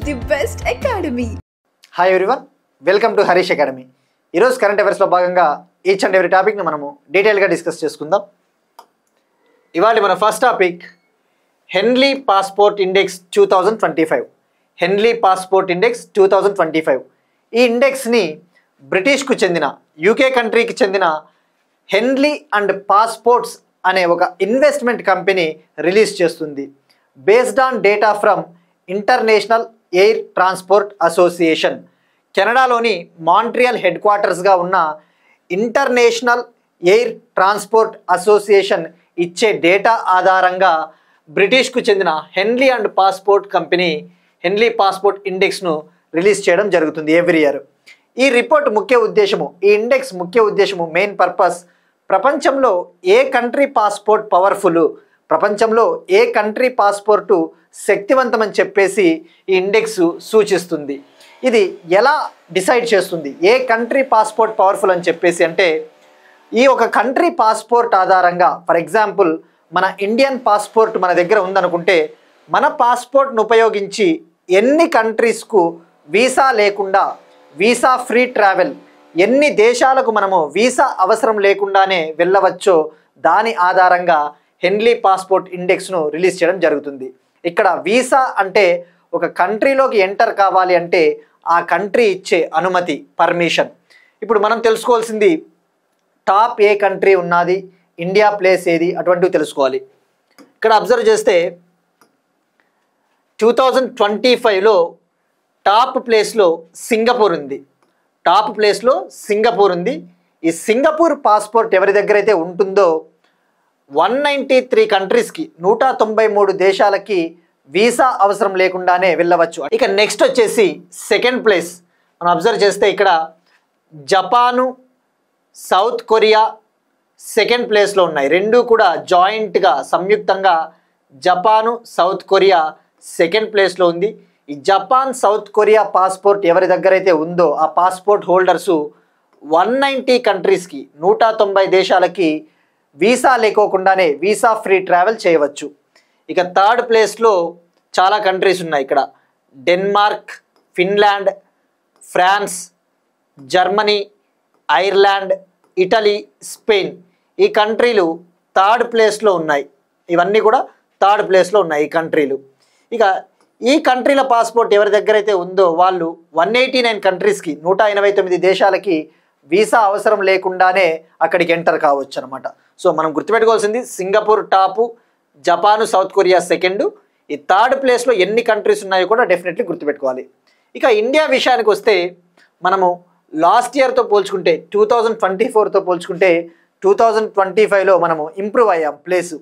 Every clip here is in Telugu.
the best academy. Hi everyone, welcome to Harish academy. ఈరోజు కరెంట్ అఫైర్స్లో భాగంగా ఈచ్ అండ్ ఎవ్రీ టాపిక్ని మనము డీటెయిల్గా డిస్కస్ చేసుకుందాం. ఇవాళ మన first topic హెన్లీ passport index 2025. హెన్లీ passport index 2025. ఈ ఇండెక్స్ని బ్రిటిష్కు చెందిన యూకే కంట్రీకి చెందిన హెన్లీ అండ్ పాస్పోర్ట్స్ అనే ఒక ఇన్వెస్ట్మెంట్ కంపెనీ రిలీజ్ చేస్తుంది. Based on data from International Air Transport Association. కెనడాలోని మాంట్రియల్ హెడ్ క్వార్టర్స్గా ఉన్న ఇంటర్నేషనల్ ఎయిర్ ట్రాన్స్పోర్ట్ అసోసియేషన్ ఇచ్చే డేటా ఆధారంగా బ్రిటిష్కు చెందిన Henley and passport company Henley passport ఇండెక్స్ను రిలీజ్ చేయడం జరుగుతుంది ఎవ్రీ ఇయర్. ఈ రిపోర్ట్ ముఖ్య ఉద్దేశము, ఈ ఇండెక్స్ ముఖ్య ఉద్దేశము, మెయిన్ పర్పస్, ప్రపంచంలో ఏ కంట్రీ పాస్పోర్ట్ పవర్ఫుల్, ప్రపంచంలో ఏ కంట్రీ పాస్పోర్టు శక్తివంతమని చెప్పేసి ఈ ఇండెక్స్ సూచిస్తుంది. ఇది ఎలా డిసైడ్ చేస్తుంది ఏ కంట్రీ పాస్పోర్ట్ పవర్ఫుల్ అని చెప్పేసి అంటే, ఈ ఒక కంట్రీ పాస్పోర్ట్ ఆధారంగా, ఫర్ ఎగ్జాంపుల్ మన ఇండియన్ పాస్పోర్ట్ మన దగ్గర ఉందనుకుంటే, మన పాస్పోర్ట్ను ఉపయోగించి ఎన్ని కంట్రీస్కు వీసా లేకుండా, వీసా ఫ్రీ ట్రావెల్, ఎన్ని దేశాలకు మనము వీసా అవసరం లేకుండానే వెళ్ళవచ్చో దాని ఆధారంగా హెన్లీ పాస్పోర్ట్ ఇండెక్స్ను రిలీజ్ చేయడం జరుగుతుంది. ఇక్కడ వీసా అంటే ఒక కంట్రీలోకి ఎంటర్ కావాలి అంటే ఆ కంట్రీ ఇచ్చే అనుమతి, పర్మిషన్. ఇప్పుడు మనం తెలుసుకోవాల్సింది టాప్ ఏ కంట్రీ ఉన్నది, ఇండియా ప్లేస్ ఏది, అటువంటివి తెలుసుకోవాలి. ఇక్కడ అబ్జర్వ్ చేస్తే 2025లో టాప్ ప్లేస్లో సింగపూర్ ఉంది. టాప్ ప్లేస్లో సింగపూర్ ఉంది. ఈ సింగపూర్ పాస్పోర్ట్ ఎవరి దగ్గర అయితే ఉంటుందో 193 కంట్రీస్కి, 193 దేశాలకి వీసా అవసరం లేకుండానే వెళ్ళవచ్చు. ఇక నెక్స్ట్ వచ్చేసి సెకండ్ ప్లేస్ మనం అబ్జర్వ్ చేస్తే ఇక్కడ జపాను, సౌత్ కొరియా సెకండ్ ప్లేస్లో ఉన్నాయి. రెండు కూడా జాయింట్గా, సంయుక్తంగా జపాను, సౌత్ కొరియా సెకండ్ ప్లేస్లో ఉంది. ఈ జపాన్, సౌత్ కొరియా పాస్పోర్ట్ ఎవరి దగ్గర అయితే ఉందో ఆ పాస్పోర్ట్ హోల్డర్సు 190 కంట్రీస్కి, 190 దేశాలకి వీసా లేకోకుండానే వీసా ఫ్రీ ట్రావెల్ చేయవచ్చు. ఇక థర్డ్ ప్లేస్లో చాలా కంట్రీస్ ఉన్నాయి. ఇక్కడ Denmark, Finland, France, Germany, Ireland, Italy, Spain, ఈ కంట్రీలు థర్డ్ ప్లేస్లో ఉన్నాయి. ఇవన్నీ కూడా థర్డ్ ప్లేస్లో ఉన్నాయి ఈ కంట్రీలు. ఇక ఈ కంట్రీల పాస్పోర్ట్ ఎవరి దగ్గర అయితే ఉందో వాళ్ళు 189 కంట్రీస్కి, 189 దేశాలకి వీసా అవసరం లేకుండానే అక్కడికి ఎంటర్ కావచ్చు అనమాట. సో మనం గుర్తుపెట్టుకోవాల్సింది Singapore top, Japan, south Korea second, ఈ థర్డ్ ప్లేస్లో ఎన్ని కంట్రీస్ ఉన్నాయో కూడా డెఫినెట్లీ గుర్తుపెట్టుకోవాలి. ఇక ఇండియా విషయానికి వస్తే మనము లాస్ట్ ఇయర్తో పోల్చుకుంటే, 2024తో పోల్చుకుంటే 2025లో మనము ఇంప్రూవ్ అయ్యాం ప్లేసు.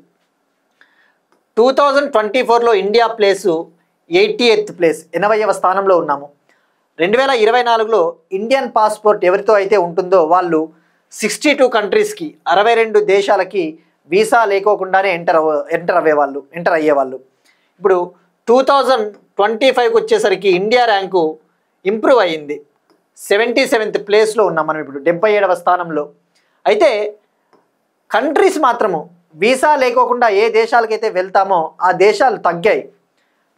2024లో ఇండియా ప్లేసు 88th ప్లేస్, 80వ స్థానంలో ఉన్నాము. 2024లో ఇండియన్ పాస్పోర్ట్ ఎవరితో అయితే ఉంటుందో వాళ్ళు 62 కంట్రీస్కి, 62 దేశాలకి వీసా లేకోకుండానే ఎంటర్ అయ్యేవాళ్ళు. ఇప్పుడు 2025కి వచ్చేసరికి ఇండియా ర్యాంకు ఇంప్రూవ్ అయ్యింది. 77th ప్లేస్లో ఉన్నాం మనం ఇప్పుడు, 77వ స్థానంలో. అయితే కంట్రీస్ మాత్రము వీసా లేకోకుండా ఏ దేశాలకైతే వెళ్తామో ఆ దేశాలు తగ్గాయి.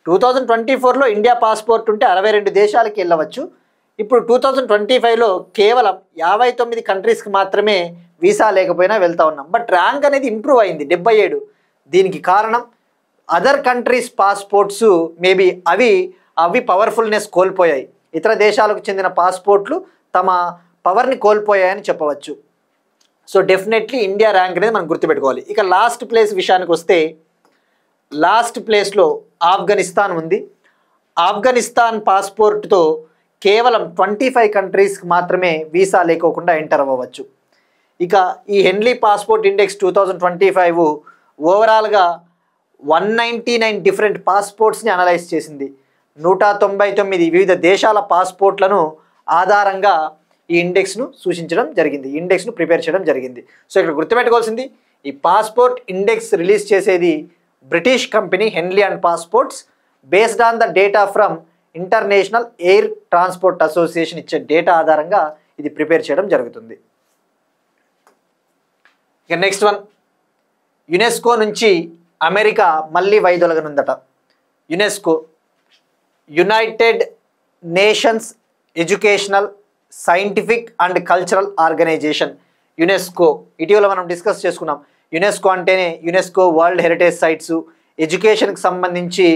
2024లో ఇండియా పాస్పోర్ట్ ఉంటే 62 దేశాలకి వెళ్ళవచ్చు. ఇప్పుడు 2025లో కేవలం 59 కంట్రీస్కి మాత్రమే వీసా లేకపోయినా వెళ్తూ ఉన్నాం. బట్ ర్యాంక్ అనేది ఇంప్రూవ్ అయింది, 77. దీనికి కారణం అదర్ కంట్రీస్ పాస్పోర్ట్స్ మేబీ అవి పవర్ఫుల్నెస్ కోల్పోయాయి. ఇతర దేశాలకు చెందిన పాస్పోర్ట్లు తమ పవర్ని కోల్పోయాయని చెప్పవచ్చు. సో డెఫినెట్లీ ఇండియా ర్యాంక్ అనేది మనం గుర్తుపెట్టుకోవాలి. ఇక లాస్ట్ ప్లేస్ విషయానికి వస్తే, లాస్ట్ ప్లేస్లో ఆఫ్ఘనిస్తాన్ ఉంది. ఆఫ్ఘనిస్తాన్ పాస్పోర్ట్తో కేవలం 25 కంట్రీస్కి మాత్రమే వీసా లేకోకుండా ఎంటర్ అవ్వవచ్చు. ఇక ఈ హెన్లీ పాస్పోర్ట్ ఇండెక్స్ 2025 ఓవరాల్గా 199 డిఫరెంట్ పాస్పోర్ట్స్ని అనలైజ్ చేసింది. 199 వివిధ దేశాల పాస్పోర్ట్లను ఆధారంగా ఈ ఇండెక్స్ను సూచించడం జరిగింది, ఇండెక్స్ను ప్రిపేర్ చేయడం జరిగింది. సో ఇక్కడ గుర్తుపెట్టుకోవాల్సింది, ఈ పాస్పోర్ట్ ఇండెక్స్ రిలీజ్ చేసేది British company Henley and passports. Based on the data from International Air Transport Association ఇచ్చే డేటా ఆధారంగా ఇది ప్రిపేర్ చేయడం జరుగుతుంది. ఇక నెక్స్ట్ వన్, యునెస్కో నుంచి అమెరికా మళ్ళీ వైదొలగనుందట. UNESCO United Nations Educational Scientific and Cultural Organization UNESCO. ఇటీవల మనం డిస్కస్ చేసుకున్నాం. యునెస్కో అంటేనే యునెస్కో వరల్డ్ హెరిటేజ్ సైట్స్, ఎడ్యుకేషన్కి సంబంధించి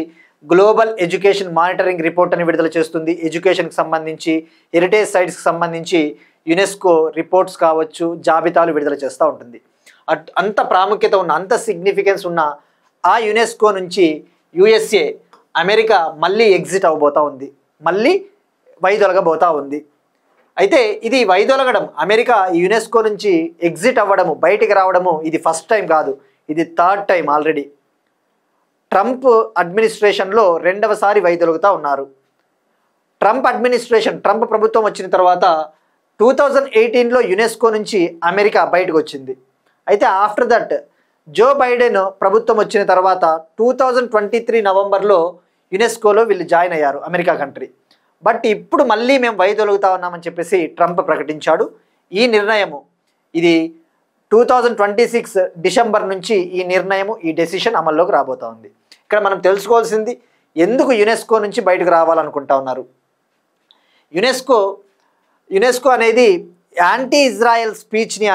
గ్లోబల్ ఎడ్యుకేషన్ మానిటరింగ్ రిపోర్ట్ అని విడుదల చేస్తుంది. ఎడ్యుకేషన్కి సంబంధించి, హెరిటేజ్ సైట్స్కి సంబంధించి యునెస్కో రిపోర్ట్స్ కావచ్చు, జాబితాలు విడుదల చేస్తూ ఉంటుంది. అంత ప్రాముఖ్యత ఉన్న, అంత సిగ్నిఫికెన్స్ ఉన్న ఆ యునెస్కో నుంచి యుఎస్ఏ, అమెరికా మళ్ళీ ఎగ్జిట్ అవ్వబోతూ ఉంది, మళ్ళీ వైదొలగబోతూ ఉంది. అయితే ఇది వైదొలగడం, అమెరికా యునెస్కో నుంచి ఎగ్జిట్ అవ్వడము, బయటికి రావడము ఇది ఫస్ట్ టైం కాదు, ఇది థర్డ్ టైం. ఆల్రెడీ ట్రంప్ అడ్మినిస్ట్రేషన్లో రెండవసారి వైదొలుగుతూ ఉన్నారు. ట్రంప్ ప్రభుత్వం వచ్చిన తర్వాత 2018లో యునెస్కో నుంచి అమెరికా బయటకు వచ్చింది. అయితే ఆఫ్టర్ దట్ జో బైడెన్ ప్రభుత్వం వచ్చిన తర్వాత 2023 నవంబర్లో యునెస్కోలో వీళ్ళు జాయిన్ అయ్యారు, అమెరికా కంట్రీ. బట్ ఇప్పుడు మళ్ళీ మేము వైదొలుగుతా ఉన్నామని చెప్పేసి ట్రంప్ ప్రకటించాడు. ఈ నిర్ణయము ఇది 2026 డిసెంబర్ నుంచి ఈ నిర్ణయము, ఈ డెసిషన్ అమల్లోకి రాబోతా ఉంది. ఇక్కడ మనం తెలుసుకోవాల్సింది, ఎందుకు యునెస్కో నుంచి బయటకు రావాలనుకుంటా ఉన్నారు. యునెస్కో అనేది యాంటీ ఇజ్రాయెల్ స్పీచ్ని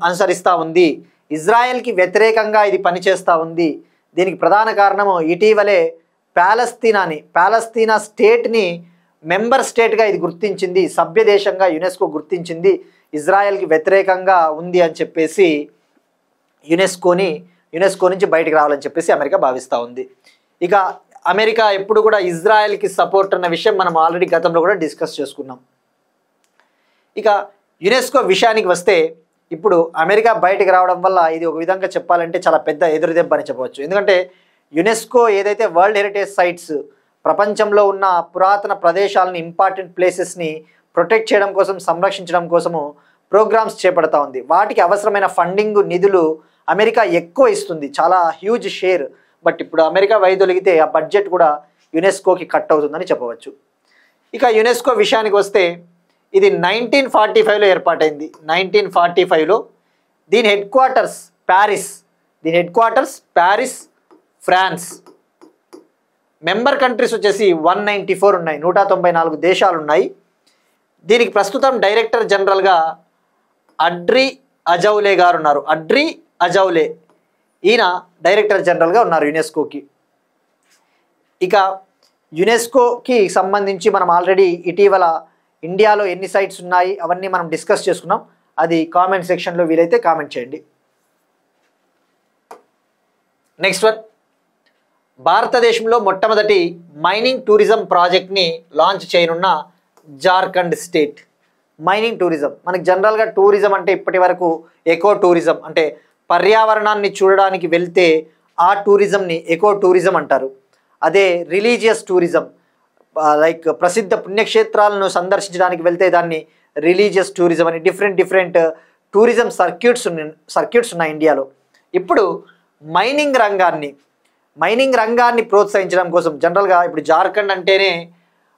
అనుసరిస్తూ ఉంది. ఇజ్రాయెల్కి వ్యతిరేకంగా ఇది పనిచేస్తూ ఉంది. దీనికి ప్రధాన కారణము ఇటీవలే పాలస్తీనా స్టేట్ని మెంబర్ స్టేట్గా ఇది గుర్తించింది, సభ్య దేశంగా యునెస్కో గుర్తించింది. ఇజ్రాయెల్కి వ్యతిరేకంగా ఉంది అని చెప్పేసి యునెస్కో నుంచి బయటకు రావాలని చెప్పేసి అమెరికా భావిస్తూ ఉంది. ఇక అమెరికా ఎప్పుడు కూడా ఇజ్రాయెల్కి సపోర్ట్ అన్న విషయం మనం ఆల్రెడీ గతంలో కూడా డిస్కస్ చేసుకున్నాం. ఇక యునెస్కో విషయానికి వస్తే, ఇప్పుడు అమెరికా బయటకు రావడం వల్ల ఇది ఒక విధంగా చెప్పాలంటే చాలా పెద్ద ఎదురుదెబ్బ అని చెప్పవచ్చు. ఎందుకంటే యునెస్కో ఏదైతే వరల్డ్ హెరిటేజ్ సైట్స్, ప్రపంచంలో ఉన్న పురాతన ప్రదేశాలని, ఇంపార్టెంట్ ప్లేసెస్ని ప్రొటెక్ట్ చేయడం కోసం, సంరక్షించడం కోసము ప్రోగ్రామ్స్ చేపడతా ఉంది. వాటికి అవసరమైన ఫండింగ్, నిధులు అమెరికా ఎక్కువ ఇస్తుంది, చాలా హ్యూజ్ షేర్. బట్ ఇప్పుడు అమెరికా వైదొలిగితే ఆ బడ్జెట్ కూడా యునెస్కోకి కట్ అవుతుందని చెప్పవచ్చు. ఇక యునెస్కో విషయానికి వస్తే, ఇది 1945లో ఏర్పాటైంది. 1945లో దీని headquarters Paris, France. Member countries వచ్చేసి 194 ఉన్నాయి, 194 దేశాలు ఉన్నాయి. దీనికి ప్రస్తుతం డైరెక్టర్ జనరల్గా అడ్రీ అజౌలే గారు ఉన్నారు. ఈయన డైరెక్టర్ జనరల్గా ఉన్నారు యునెస్కోకి. ఇక యునెస్కోకి సంబంధించి మనం ఆల్రెడీ ఇటీవల ఇండియాలో ఎన్ని సైట్స్ ఉన్నాయి అవన్నీ మనం డిస్కస్ చేసుకున్నాం. అది కామెంట్ సెక్షన్లో వీలైతే కామెంట్ చేయండి. నెక్స్ట్ వన్, భారతదేశంలో మొట్టమొదటి మైనింగ్ టూరిజం ప్రాజెక్ట్ని లాంచ్ చేయనున్న జార్ఖండ్ స్టేట్. మైనింగ్ టూరిజం, మనకి జనరల్గా టూరిజం అంటే ఇప్పటి వరకు ఎకో టూరిజం, అంటే పర్యావరణాన్ని చూడడానికి వెళ్తే ఆ టూరిజంని ఎకో టూరిజం అంటారు. అదే రిలీజియస్ టూరిజం, లైక్ ప్రసిద్ధ పుణ్యక్షేత్రాలను సందర్శించడానికి వెళ్తే దాన్ని రిలీజియస్ టూరిజం అని డిఫరెంట్ టూరిజం సర్క్యూట్స్ ఉన్నాయి ఇండియాలో. ఇప్పుడు మైనింగ్ రంగాన్ని ప్రోత్సహించడం కోసం, జనరల్గా ఇప్పుడు జార్ఖండ్ అంటేనే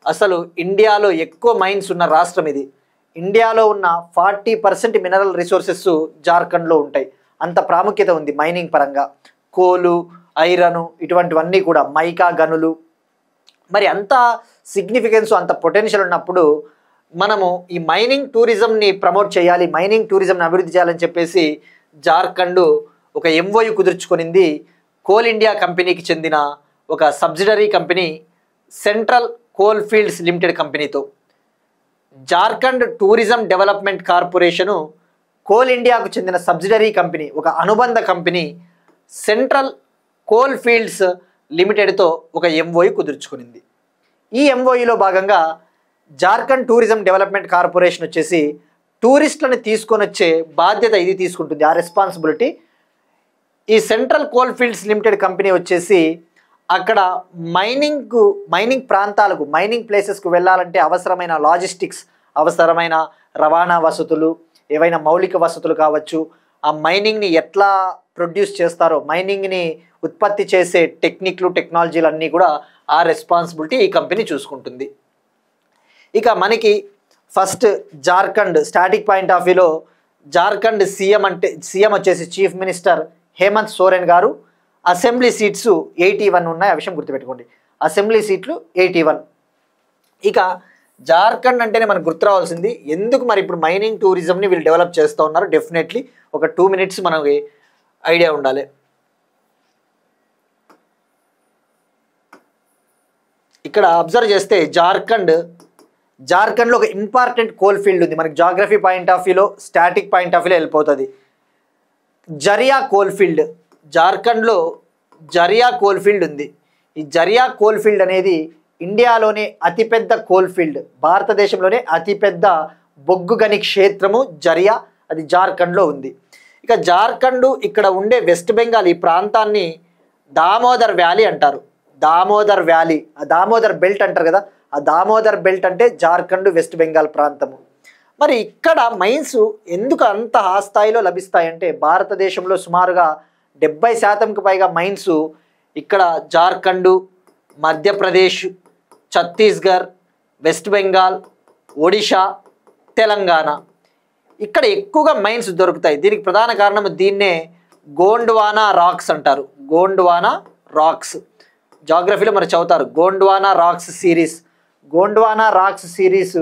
అసలు ఇండియాలో ఎక్కువ మైన్స్ ఉన్న రాష్ట్రం ఇది. ఇండియాలో ఉన్న 40% మినరల్ రిసోర్సెస్ జార్ఖండ్లో ఉంటాయి. అంత ప్రాముఖ్యత ఉంది మైనింగ్ పరంగా. కోలు, ఐరన్ ఇటువంటివన్నీ కూడా, మైకా గనులు. మరి అంత సిగ్నిఫికెన్స్, అంత పొటెన్షియల్ ఉన్నప్పుడు మనము ఈ మైనింగ్ టూరిజంని ప్రమోట్ చేయాలి, మైనింగ్ టూరిజంని అభివృద్ధి చేయాలని చెప్పేసి జార్ఖండ్ ఒక MOU కుదుర్చుకొనింది కోల్ ఇండియా కంపెనీకి చెందిన ఒక subsidiary company central coal fields limited కంపెనీతో. Jharkhand tourism development corporation coal ఇండియాకు చెందిన సబ్సిడరీ కంపెనీ, ఒక అనుబంధ కంపెనీ సెంట్రల్ కోల్ ఫీల్డ్స్ లిమిటెడ్తో ఒక MOU కుదుర్చుకునింది. ఈ MOUలో భాగంగా జార్ఖండ్ టూరిజం డెవలప్మెంట్ కార్పొరేషన్ వచ్చేసి టూరిస్టులను తీసుకొని వచ్చే బాధ్యత ఇది తీసుకుంటుంది, ఆ రెస్పాన్సిబిలిటీ. ఈ central coal fields limited company వచ్చేసి అక్కడ మైనింగ్ ప్రాంతాలకు, మైనింగ్ ప్లేసెస్కు వెళ్ళాలంటే అవసరమైన లాజిస్టిక్స్, అవసరమైన రవాణా వసతులు, ఏవైనా మౌలిక వసతులు కావచ్చు, ఆ మైనింగ్ని ఎట్లా ప్రొడ్యూస్ చేస్తారో, మైనింగ్ని ఉత్పత్తి చేసే టెక్నాలజీలు అన్నీ కూడా ఆ రెస్పాన్సిబిలిటీ ఈ కంపెనీ చూసుకుంటుంది. ఇక మనకి first Jharkhand static point of వ్యూలో జార్ఖండ్ సీఎం వచ్చేసి చీఫ్ మినిస్టర్ హేమంత్ సోరెన్ గారు. అసెంబ్లీ సీట్స్ 81 ఉన్నాయి, ఆ విషయం గుర్తుపెట్టుకోండి. అసెంబ్లీ సీట్లు 81. ఇక జార్ఖండ్ అంటేనే మనకు గుర్తు రావాల్సింది ఎందుకు మరి ఇప్పుడు మైనింగ్ టూరిజంని వీళ్ళు డెవలప్ చేస్తూ ఉన్నారు. డెఫినెట్లీ ఒక 2 minutes మనకి ఐడియా ఉండాలి. ఇక్కడ అబ్జర్వ్ చేస్తే జార్ఖండ్లో ఒక ఇంపార్టెంట్ కోల్ ఫీల్డ్ ఉంది. మనకి జాగ్రఫీ పాయింట్ ఆఫ్ వ్యూలో, స్టాటిక్ పాయింట్ ఆఫ్ వ్యూలో వెళ్ళిపోతుంది. జరియా కోల్ ఫీల్డ్, జార్ఖండ్లో జరియా కోల్ ఫీల్డ్ ఉంది. ఈ జరియా కోల్ ఫీల్డ్ అనేది ఇండియాలోనే అతిపెద్ద కోల్ ఫీల్డ్, భారతదేశంలోనే అతిపెద్ద బొగ్గు గని క్షేత్రము జరియా, అది జార్ఖండ్లో ఉంది. ఇక జార్ఖండ్ ఇక్కడ ఉండే వెస్ట్ బెంగాల్ ఈ ప్రాంతాన్ని దామోదర్ వ్యాలీ అంటారు. దామోదర్ వ్యాలీ, ఆ దామోదర్ బెల్ట్ అంటారు కదా, ఆ దామోదర్ బెల్ట్ అంటే జార్ఖండ్ వెస్ట్ బెంగాల్ ప్రాంతము. మరి ఇక్కడ మైన్స్ ఎందుకు అంత ఆ స్థాయిలో లభిస్తాయంటే భారతదేశంలో సుమారుగా 70% పైగా మైన్స్ ఇక్కడ జార్ఖండ్, మధ్యప్రదేశ్, ఛత్తీస్గఢ్, వెస్ట్ బెంగాల్, ఒడిషా, తెలంగాణ ఇక్కడ ఎక్కువగా మైన్స్ దొరుకుతాయి. దీనికి ప్రధాన కారణం దీన్నే గోండ్వానా రాక్స్ అంటారు. గోండ్వానా రాక్స్ జాగ్రఫీలో మరి చదువుతారు. Gondwana rocks series, Gondwana rocks series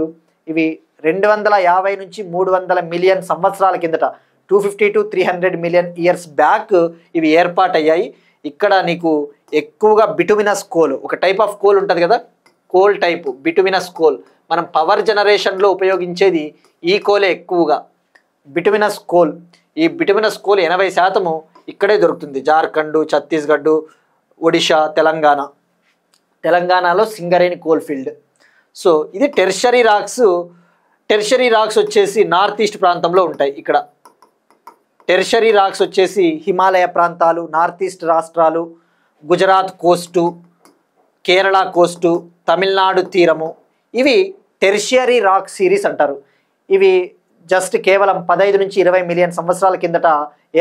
ఇవి 250 నుంచి 300 మిలియన్ సంవత్సరాల కిందట 250 to 300 మిలియన్ ఇయర్స్ బ్యాక్ ఇవి ఏర్పాటయ్యాయి. ఇక్కడ నీకు ఎక్కువగా బిటుమినస్ కోల్, ఒక టైప్ ఆఫ్ కోల్ ఉంటుంది కదా, కోల్ టైపు బిటుమినస్ కోల్. మనం పవర్ జనరేషన్లో ఉపయోగించేది ఈ కోలే ఎక్కువగా, బిటుమినస్ కోల్. ఈ బిటుమినస్ కోల్ 80% ఇక్కడే దొరుకుతుంది. జార్ఖండ్, ఛత్తీస్గఢ్, ఒడిషా, తెలంగాణలో సింగరేణి కోల్ ఫీల్డ్. సో ఇది టెర్షరీ రాక్స్. టెర్షరీ రాక్స్ వచ్చేసి నార్త్ ఈస్ట్ ప్రాంతంలో ఉంటాయి. ఇక్కడ టెర్షరీ రాక్స్ వచ్చేసి హిమాలయ ప్రాంతాలు, నార్త్ ఈస్ట్ రాష్ట్రాలు, గుజరాత్ కోస్టు, కేరళ కోస్టు, తమిళనాడు తీరము, ఇవి టెర్షియరీ రాక్ సిరీస్ అంటారు. ఇవి జస్ట్ కేవలం 15 నుంచి 20 మిలియన్ సంవత్సరాల కిందట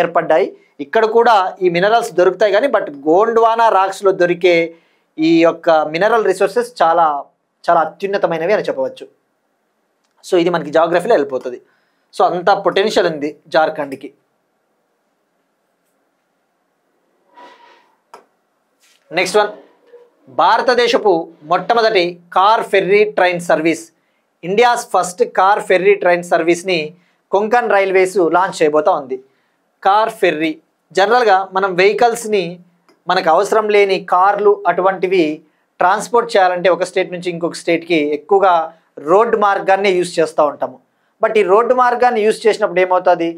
ఏర్పడ్డాయి. ఇక్కడ కూడా ఈ మినరల్స్ దొరుకుతాయి కానీ బట్ గోండ్వానా రాక్స్లో దొరికే ఈ యొక్క మినరల్ రిసోర్సెస్ చాలా చాలా అత్యున్నతమైనవి అని చెప్పవచ్చు. సో ఇది మనకి జాగ్రఫీలో వెళ్ళిపోతుంది. సో అంత పొటెన్షియల్ ఉంది జార్ఖండ్కి. నెక్స్ట్ వన్, భారతదేశపు మొట్టమొదటి car ferry train service, India's first car ferry train సర్వీస్ని కొంకన్ రైల్వేస్ లాంచ్ చేయబోతా ఉంది. కార్ ఫెర్రీ జనరల్గా మనం వెహికల్స్ని మనకు అవసరం లేని కార్లు అటువంటివి ట్రాన్స్పోర్ట్ చేయాలంటే ఒక స్టేట్ నుంచి ఇంకొక స్టేట్కి ఎక్కువగా రోడ్డు మార్గాన్ని యూజ్ చేస్తూ ఉంటాము. బట్ ఈ రోడ్డు మార్గాన్ని యూజ్ చేసినప్పుడు ఏమవుతుంది,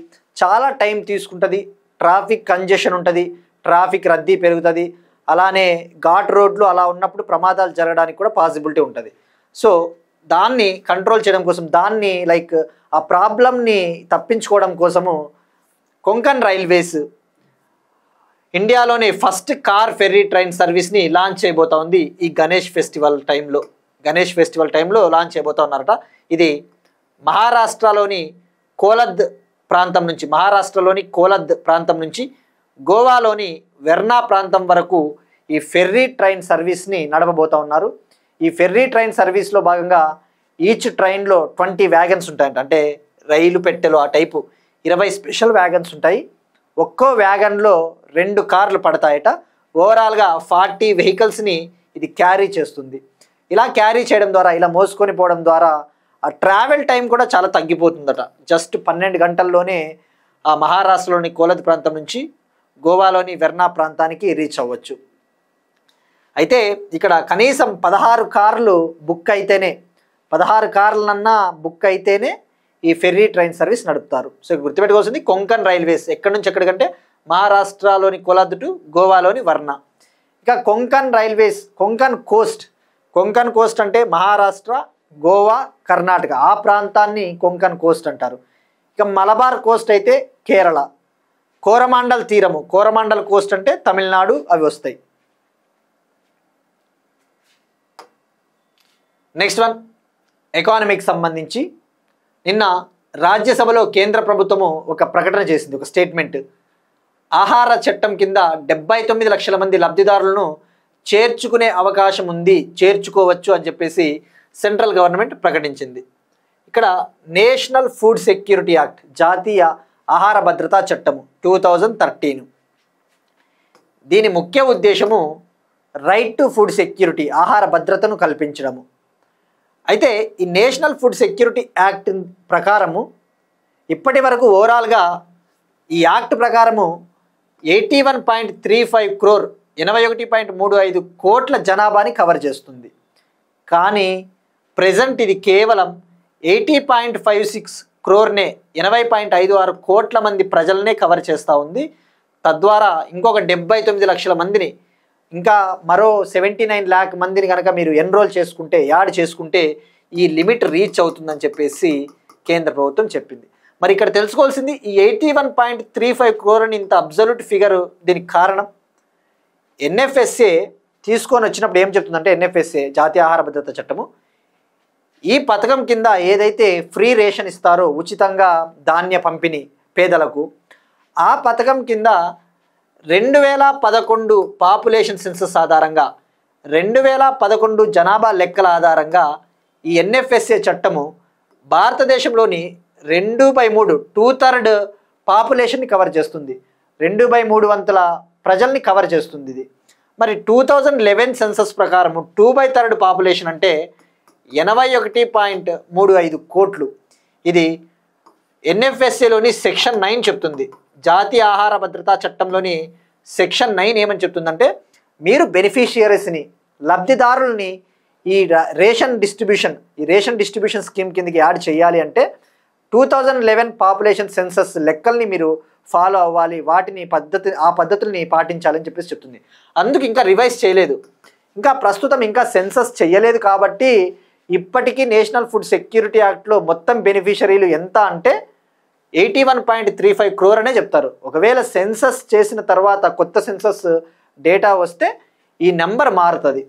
చాలా టైం తీసుకుంటుంది, ట్రాఫిక్ కంజెషన్ ఉంటుంది, ట్రాఫిక్ రద్దీ పెరుగుతుంది, అలానే ఘాట్ రోడ్లు అలా ఉన్నప్పుడు ప్రమాదాలు జరగడానికి కూడా పాసిబిలిటీ ఉంటుంది. సో దాన్ని కంట్రోల్ చేయడం కోసం, దాన్ని ఆ ప్రాబ్లమ్ని తప్పించుకోవడం కోసము కొంకన్ రైల్వేస్ ఇండియాలోని ఫస్ట్ కార్ ఫెర్రీ ట్రైన్ సర్వీస్ని లాంచ్ చేయబోతా ఉంది. ఈ గణేష్ ఫెస్టివల్ టైంలో లాంచ్ చేయబోతా ఉన్నారట. ఇది మహారాష్ట్రలోని కోలద్ ప్రాంతం నుంచి గోవాలోని వెర్నా ప్రాంతం వరకు ఈ ఫెర్రీ ట్రైన్ సర్వీస్ని నడపబోతా ఉన్నారు. ఈ ఫెర్రీ ట్రైన్ సర్వీస్లో భాగంగా ఈచ్ ట్రైన్లో 20 వ్యాగన్స్ ఉంటాయంట. అంటే రైలు పెట్టెలు ఆ టైపు 20 స్పెషల్ వ్యాగన్స్ ఉంటాయి. ఒక్కో వ్యాగన్లో 2 కార్లు పడతాయట. ఓవరాల్గా 40 వెహికల్స్ని ఇది క్యారీ చేస్తుంది. ఇలా క్యారీ చేయడం ద్వారా, ఇలా మోసుకొని పోవడం ద్వారా ఆ ట్రావెల్ టైం కూడా చాలా తగ్గిపోతుందట. జస్ట్ 12 గంటల్లోనే ఆ మహారాష్ట్రలోని కోలద్ ప్రాంతం నుంచి గోవాలోని వెర్నా ప్రాంతానికి రీచ్ అవ్వచ్చు. అయితే ఇక్కడ కనీసం 16 కార్లు బుక్ అయితేనే, 16 కార్లనన్నా బుక్ అయితేనే ఈ ఫెర్రీ ట్రైన్ సర్వీస్ నడుపుతారు. సో గుర్తుపెట్టుకోవాల్సింది కొంకన్ రైల్వేస్ ఎక్కడి నుంచి ఎక్కడికంటే మహారాష్ట్రలోని కోలద్ టు గోవాలోని వర్ణ. ఇక కొంకన్ రైల్వేస్, కొంకన్ కోస్ట్ అంటే మహారాష్ట్ర, గోవా, కర్ణాటక ఆ ప్రాంతాన్ని కొంకన్ కోస్ట్ అంటారు. ఇక మలబార్ కోస్ట్ అయితే కేరళ, కోరమాండల్ తీరము, కోరమాండల్ కోస్ట్ అంటే తమిళనాడు, అవి వస్తాయి. నెక్స్ట్ వన్, ఎకానమీకి సంబంధించి నిన్న రాజ్యసభలో కేంద్ర ప్రభుత్వము ఒక ప్రకటన చేసింది, ఒక స్టేట్మెంట్. ఆహార చట్టం కింద 79 లక్షల మంది లబ్ధిదారులను చేర్చుకునే అవకాశం ఉంది, చేర్చుకోవచ్చు అని చెప్పేసి సెంట్రల్ గవర్నమెంట్ ప్రకటించింది. ఇక్కడ నేషనల్ ఫుడ్ సెక్యూరిటీ యాక్ట్, జాతీయ ఆహార భద్రతా చట్టము 2013. దీని ముఖ్య ఉద్దేశము రైట్ టు ఫుడ్ సెక్యూరిటీ, ఆహార భద్రతను కల్పించడము. అయితే ఈ నేషనల్ ఫుడ్ సెక్యూరిటీ యాక్ట్ ప్రకారము ఇప్పటి వరకు ఓవరాల్గా ఈ యాక్ట్ ప్రకారము 81.35 crore 81.35 కోట్ల జనాభాని కవర్ చేస్తుంది. కానీ ప్రెజెంట్ ఇది కేవలం 80.56 crore 80.56 కోట్ల మంది ప్రజలనే కవర్ చేస్తూ ఉంది. తద్వారా ఇంకొక 79 లక్షల మందిని, ఇంకా మరో 79 lakh మందిని కనుక మీరు ఎన్రోల్ చేసుకుంటే, యాడ్ చేసుకుంటే ఈ లిమిట్ రీచ్ అవుతుందని చెప్పేసి కేంద్ర ప్రభుత్వం చెప్పింది. మరి ఇక్కడ తెలుసుకోవాల్సింది ఈ 81.35 crore ఇంత అబ్జల్యూట్ ఫిగర్, దీనికి కారణం ఎన్ఎఫ్ఎస్ఏ తీసుకొని వచ్చినప్పుడు ఏం చెప్తుందంటే, ఎన్ఎఫ్ఎస్ఏ జాతీయ ఆహార భద్రత చట్టము ఈ పథకం కింద ఏదైతే ఫ్రీ రేషన్ ఇస్తారో, ఉచితంగా ధాన్య పంపిణీ పేదలకు, ఆ పథకం కింద 2011 పాపులేషన్ సెన్సస్ ఆధారంగా 2011 జనాభా లెక్కల ఆధారంగా ఈ ఎన్ఎఫ్ఎస్ఏ చట్టము భారతదేశంలోని 2/3 2/3 పాపులేషన్ని కవర్ చేస్తుంది. 2/3 వంతుల ప్రజల్ని కవర్ చేస్తుంది ఇది. మరి 2011 సెన్సస్ ప్రకారము 2/3 పాపులేషన్ అంటే 81.35 కోట్లు. ఇది ఎన్ఎఫ్ఎస్ఏలోని సెక్షన్ 9 చెప్తుంది. జాతీయ ఆహార భద్రతా చట్టంలోని సెక్షన్ 9 ఏమని చెప్తుందంటే, మీరు బెనిఫిషియరీస్ని, లబ్ధిదారుల్ని ఈ రేషన్ డిస్ట్రిబ్యూషన్ స్కీమ్ కిందకి యాడ్ చేయాలి అంటే 2011 పాపులేషన్ సెన్సస్ లెక్కల్ని మీరు ఫాలో అవ్వాలి, ఆ పద్ధతుల్ని పాటించాలని చెప్పేసి చెప్తుంది. అందుకు ఇంకా రివైజ్ చేయలేదు, ఇంకా ప్రస్తుతం ఇంకా సెన్సస్ చేయలేదు. కాబట్టి ఇప్పటికీ నేషనల్ ఫుడ్ సెక్యూరిటీ యాక్ట్లో మొత్తం బెనిఫిషరీలు ఎంత అంటే 81.35 crore అనే చెప్తారు. ఒకవేళ సెన్సస్ చేసిన తర్వాత కొత్త సెన్సస్ డేటా వస్తే ఈ నెంబర్ మారుతుంది.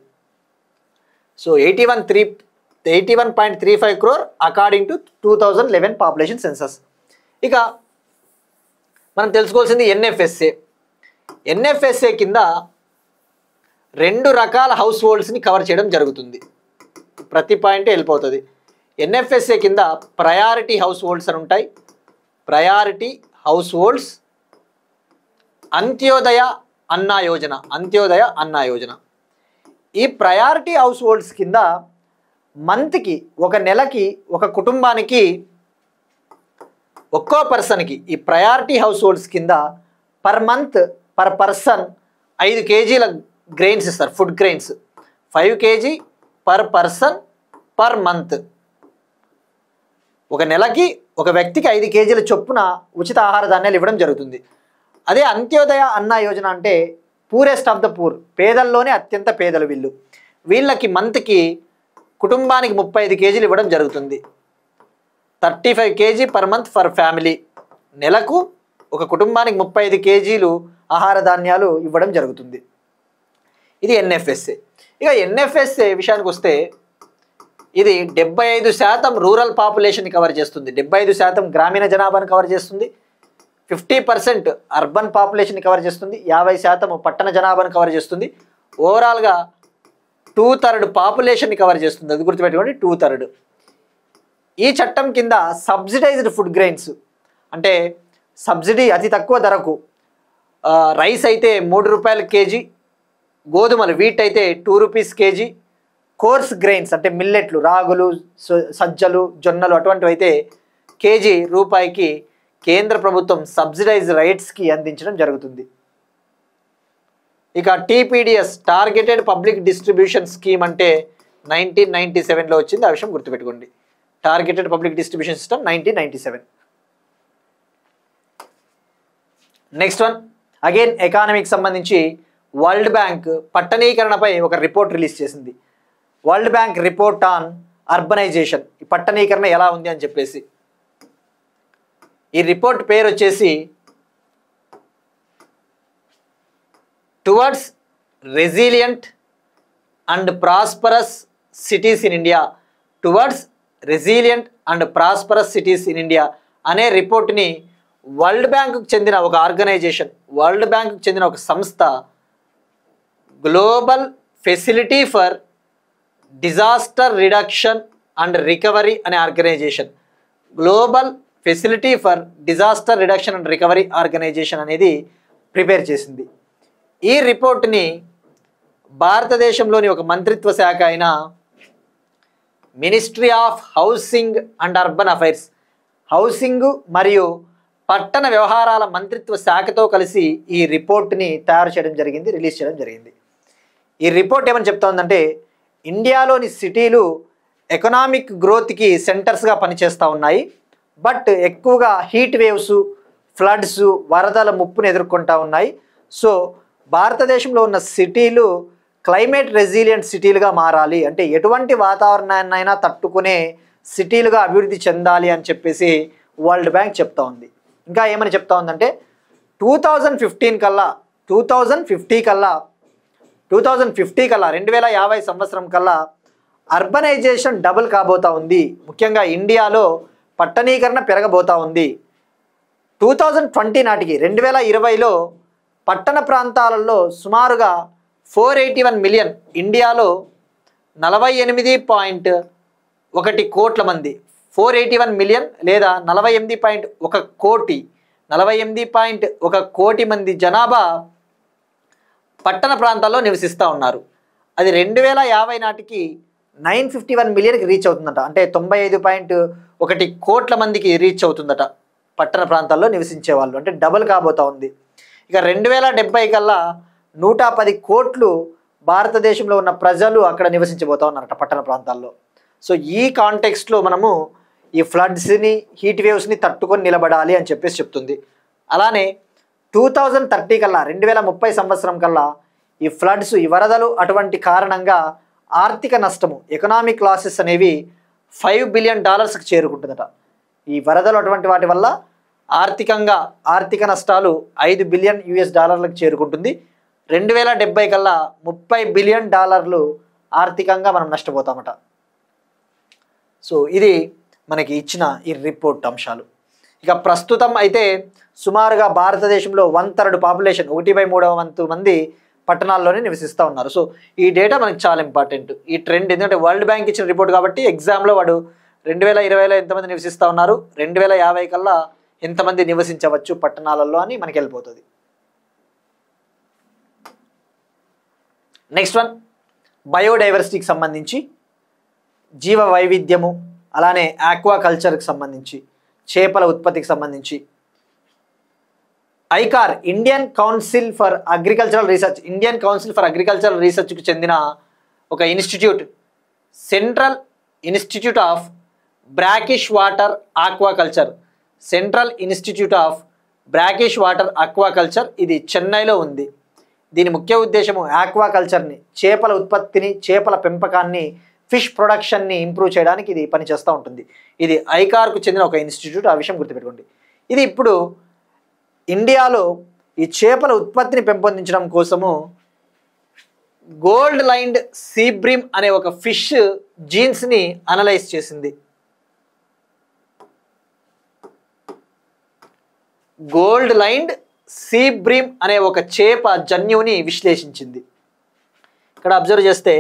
So 81.35 crore according to 2011 population census. ఇక మనం తెలుసుకోవాల్సింది ఎన్ఎఫ్ఎస్ఏ కింద 2 రకాల హౌస్ హోల్డ్స్ని కవర్ చేయడం జరుగుతుంది. ప్రతి పాయింట్ వెళ్ళిపోతుంది. ఎన్ఎఫ్ఎస్ఏ కింద ప్రయారిటీ హౌస్ హోల్డ్స్ అని ఉంటాయి. ప్రయారిటీ హౌస్ హోల్డ్స్, అంత్యోదయ అన్నా యోజన. ఈ ప్రయారిటీ హౌస్ హోల్డ్స్ కింద మంత్కి, ఒక నెలకి, ఒక కుటుంబానికి, ఒక్కో పర్సన్కి ఈ ప్రయారిటీ హౌస్ హోల్డ్స్ కింద per month per person 5 kg grains ఇస్తారు, food grains. 5 kg per person per month. ఒక నెలకి ఒక వ్యక్తికి 5 kg చొప్పున ఉచిత ఆహార ధాన్యాలు ఇవ్వడం జరుగుతుంది. అదే అంత్యోదయ అన్నా యోజన అంటే పూరెస్ట్ ఆఫ్ ద పూర్, పేదల్లోనే అత్యంత పేదలు వీళ్ళకి మంత్కి, కుటుంబానికి 35 kg ఇవ్వడం జరుగుతుంది. 35 kg per month for family. నెలకు ఒక కుటుంబానికి 35 kg ఆహార ధాన్యాలు ఇవ్వడం జరుగుతుంది. ఇది ఎన్ఎఫ్ఎస్ఏ. ఇక ఎన్ఎఫ్ఎస్ఏ విషయానికి వస్తే ఇది 75% రూరల్ పాపులేషన్ని కవర్ చేస్తుంది, 75% గ్రామీణ జనాభాను కవర్ చేస్తుంది, 50% అర్బన్ పాపులేషన్ని కవర్ చేస్తుంది, 50% పట్టణ జనాభాను కవర్ చేస్తుంది. ఓవరాల్గా 2/3 పాపులేషన్ని కవర్ చేస్తుంది. అది గుర్తుపెట్టుకోండి, 2/3. ఈ చట్టం కింద సబ్సిడైజ్డ్ ఫుడ్ గ్రెయిన్స్ అంటే సబ్సిడీ అతి తక్కువ ధరకు, రైస్ అయితే 3 రూపాయల కేజీ, గోధుమలు వీట్ అయితే 2 రూపీస్ కేజీ, కోర్స్ గ్రెయిన్స్ అంటే మిల్లెట్లు, రాగులు, సజ్జలు, జొన్నలు అటువంటివి అయితే కేజీ రూపాయికి కేంద్ర ప్రభుత్వం సబ్సిడైజ్ రైట్స్కి అందించడం జరుగుతుంది. ఇక TPDS targeted public distribution scheme అంటే 1997లో వచ్చింది. ఆ విషయం గుర్తుపెట్టుకోండి. Targeted public distribution system 1997. Next one again ఎకానమీకి సంబంధించి వరల్డ్ బ్యాంక్ పట్టణీకరణపై ఒక రిపోర్ట్ రిలీజ్ చేసింది. World Bank report on urbanization, ఈ పట్టణీకరణ ఎలా ఉంది అని చెప్పేసి. ఈ రిపోర్ట్ పేరు వచ్చేసి towards resilient and prosperous cities in India, towards resilient and prosperous cities in India అనే రిపోర్ట్ని వరల్డ్ బ్యాంకుకు చెందిన ఒక ఆర్గనైజేషన్, వరల్డ్ బ్యాంకుకు చెందిన ఒక సంస్థ global facility for disaster reduction and recovery అనే organization, global facility for disaster reduction and recovery organization అనేది ప్రిపేర్ చేసింది. ఈ రిపోర్ట్ని భారతదేశంలోని ఒక మంత్రిత్వ శాఖ అయిన Ministry of Housing and Urban Affairs, housing మరియు పట్టణ వ్యవహారాల మంత్రిత్వ శాఖతో కలిసి ఈ రిపోర్ట్ని తయారు చేయడం జరిగింది, రిలీజ్ చేయడం జరిగింది. ఈ రిపోర్ట్ ఏమని చెప్తా ఉందంటే ఇండియాలోని సిటీలు ఎకనామిక్ గ్రోత్కి సెంటర్స్గా పనిచేస్తూ ఉన్నాయి. బట్ ఎక్కువగా హీట్ వేవ్స్, ఫ్లడ్స్, వరదల ముప్పును ఎదుర్కొంటూ ఉన్నాయి. సో భారతదేశంలో ఉన్న సిటీలు క్లైమేట్ రెసిలియంట్ సిటీలుగా మారాలి, అంటే ఎటువంటి వాతావరణాన్నైనా తట్టుకునే సిటీలుగా అభివృద్ధి చెందాలి అని చెప్పేసి వరల్డ్ బ్యాంక్ చెప్తా ఉంది. ఇంకా ఏమని చెప్తా ఉందంటే 2050 కల్లా 2050 కల్లా 2050 సంవత్సరం కల్లా అర్బనైజేషన్ డబుల్ కాబోతా ఉంది. ముఖ్యంగా ఇండియాలో పట్టణీకరణ పెరగబోతా ఉంది. 2020 నాటికి 2020లో పట్టణ ప్రాంతాలలో సుమారుగా 481 మిలియన్, ఇండియాలో 48.1 కోట్ల మంది, 481 మిలియన్ లేదా 48.1 కోటి 48.1 కోటి మంది జనాభా పట్టణ ప్రాంతాల్లో నివసిస్తూ ఉన్నారు. అది 2050 నాటికి 951 మిలియన్కి రీచ్ అవుతుందట, అంటే 95.1 కోట్ల మందికి రీచ్ అవుతుందట పట్టణ ప్రాంతాల్లో నివసించే వాళ్ళు, అంటే డబుల్ కాబోతా ఉంది. ఇక 2070 కల్లా 110 కోట్లు భారతదేశంలో ఉన్న ప్రజలు అక్కడ నివసించబోతా ఉన్నారట పట్టణ ప్రాంతాల్లో. సో ఈ కాంటెక్స్ట్లో మనము ఈ ఫ్లడ్స్ని, హీట్ వేవ్స్ని తట్టుకొని నిలబడాలి అని చెప్పేసి చెప్తుంది. అలానే 2030 కల్లా 2030 సంవత్సరం కల్లా ఈ ఫ్లడ్స్, ఈ వరదలు అటువంటి కారణంగా ఆర్థిక నష్టము, ఎకనామిక్ లాసెస్ అనేవి $5 బిలియన్ చేరుకుంటుందట. ఈ వరదలు అటువంటి వాటి వల్ల ఆర్థిక నష్టాలు $5 బిలియన్ చేరుకుంటుంది. 2070 కల్లా $30 బిలియన్ ఆర్థికంగా మనం నష్టపోతామట. సో ఇది మనకి ఇచ్చిన ఈ రిపోర్ట్ అంశాలు. ఇక ప్రస్తుతం అయితే సుమారుగా భారతదేశంలో 1/3 పాపులేషన్, 1/3 వంతు మంది పట్టణాల్లోనే నివసిస్తూ ఉన్నారు. సో ఈ డేటా మనకి చాలా ఇంపార్టెంట్, ఈ ట్రెండ్. ఎందుకంటే వరల్డ్ బ్యాంక్ ఇచ్చిన రిపోర్ట్ కాబట్టి ఎగ్జామ్లో వాడు 2020లో ఎంతమంది నివసిస్తూ ఉన్నారు, 2050 కల్లా ఎంతమంది నివసించవచ్చు పట్టణాలలో అని మనకి వెళ్ళిపోతుంది. నెక్స్ట్ వన్, బయోడైవర్సిటీకి సంబంధించి, జీవ వైవిధ్యము, అలానే ఆక్వాకల్చర్కి సంబంధించి, చేపల ఉత్పత్తికి సంబంధించి ICAR, Indian Council for Agricultural రీసెర్చ్కి చెందిన ఒక institute, Central Institute of Brackish Water Aquaculture, ఇది చెన్నైలో ఉంది. దీని ముఖ్య ఉద్దేశము ఆక్వాకల్చర్ని, చేపల ఉత్పత్తిని, చేపల పెంపకాన్ని, ఫిష్ ప్రొడక్షన్ని ఇంప్రూవ్ చేయడానికి ఇది పనిచేస్తూ ఉంటుంది. ఇది ఐకార్కు చెందిన ఒక ఇన్స్టిట్యూట్, ఆ విషయం గుర్తుపెట్టుకోండి. ఇది ఇప్పుడు ఇండియాలో ఈ చేపల ఉత్పత్తిని పెంపొందించడం కోసము గోల్డ్ లైన్డ్ సీ బ్రీమ్ అనే ఒక ఫిష్ జీన్స్ని అనలైజ్ చేసింది. గోల్డ్ లైన్డ్ సీ బ్రీమ్ అనే ఒక చేప జన్యువుని విశ్లేషించింది. ఇక్కడ అబ్జర్వ్ చేస్తే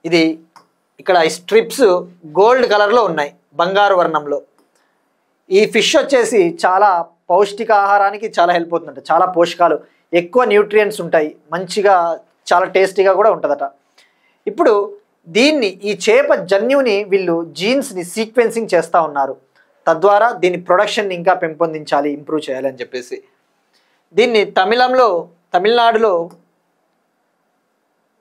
ఇది ఇక్కడ స్ట్రిప్స్ గోల్డ్ కలర్లో ఉన్నాయి, బంగారు వర్ణంలో. ఈ ఫిష్ వచ్చేసి చాలా పౌష్టికాహారానికి చాలా హెల్ప్ అవుతుందంట, చాలా పోషకాలు, ఎక్కువ న్యూట్రియంట్స్ ఉంటాయి, మంచిగా చాలా టేస్టీగా కూడా ఉంటుందట. ఇప్పుడు దీన్ని, ఈ చేప జన్యువుని వీళ్ళు జీన్స్ని సీక్వెన్సింగ్ చేస్తూ ఉన్నారు. తద్వారా దీని ప్రొడక్షన్ని ఇంకా పెంపొందించాలి, ఇంప్రూవ్ చేయాలి అని చెప్పేసి. దీన్ని తమిళనాడులో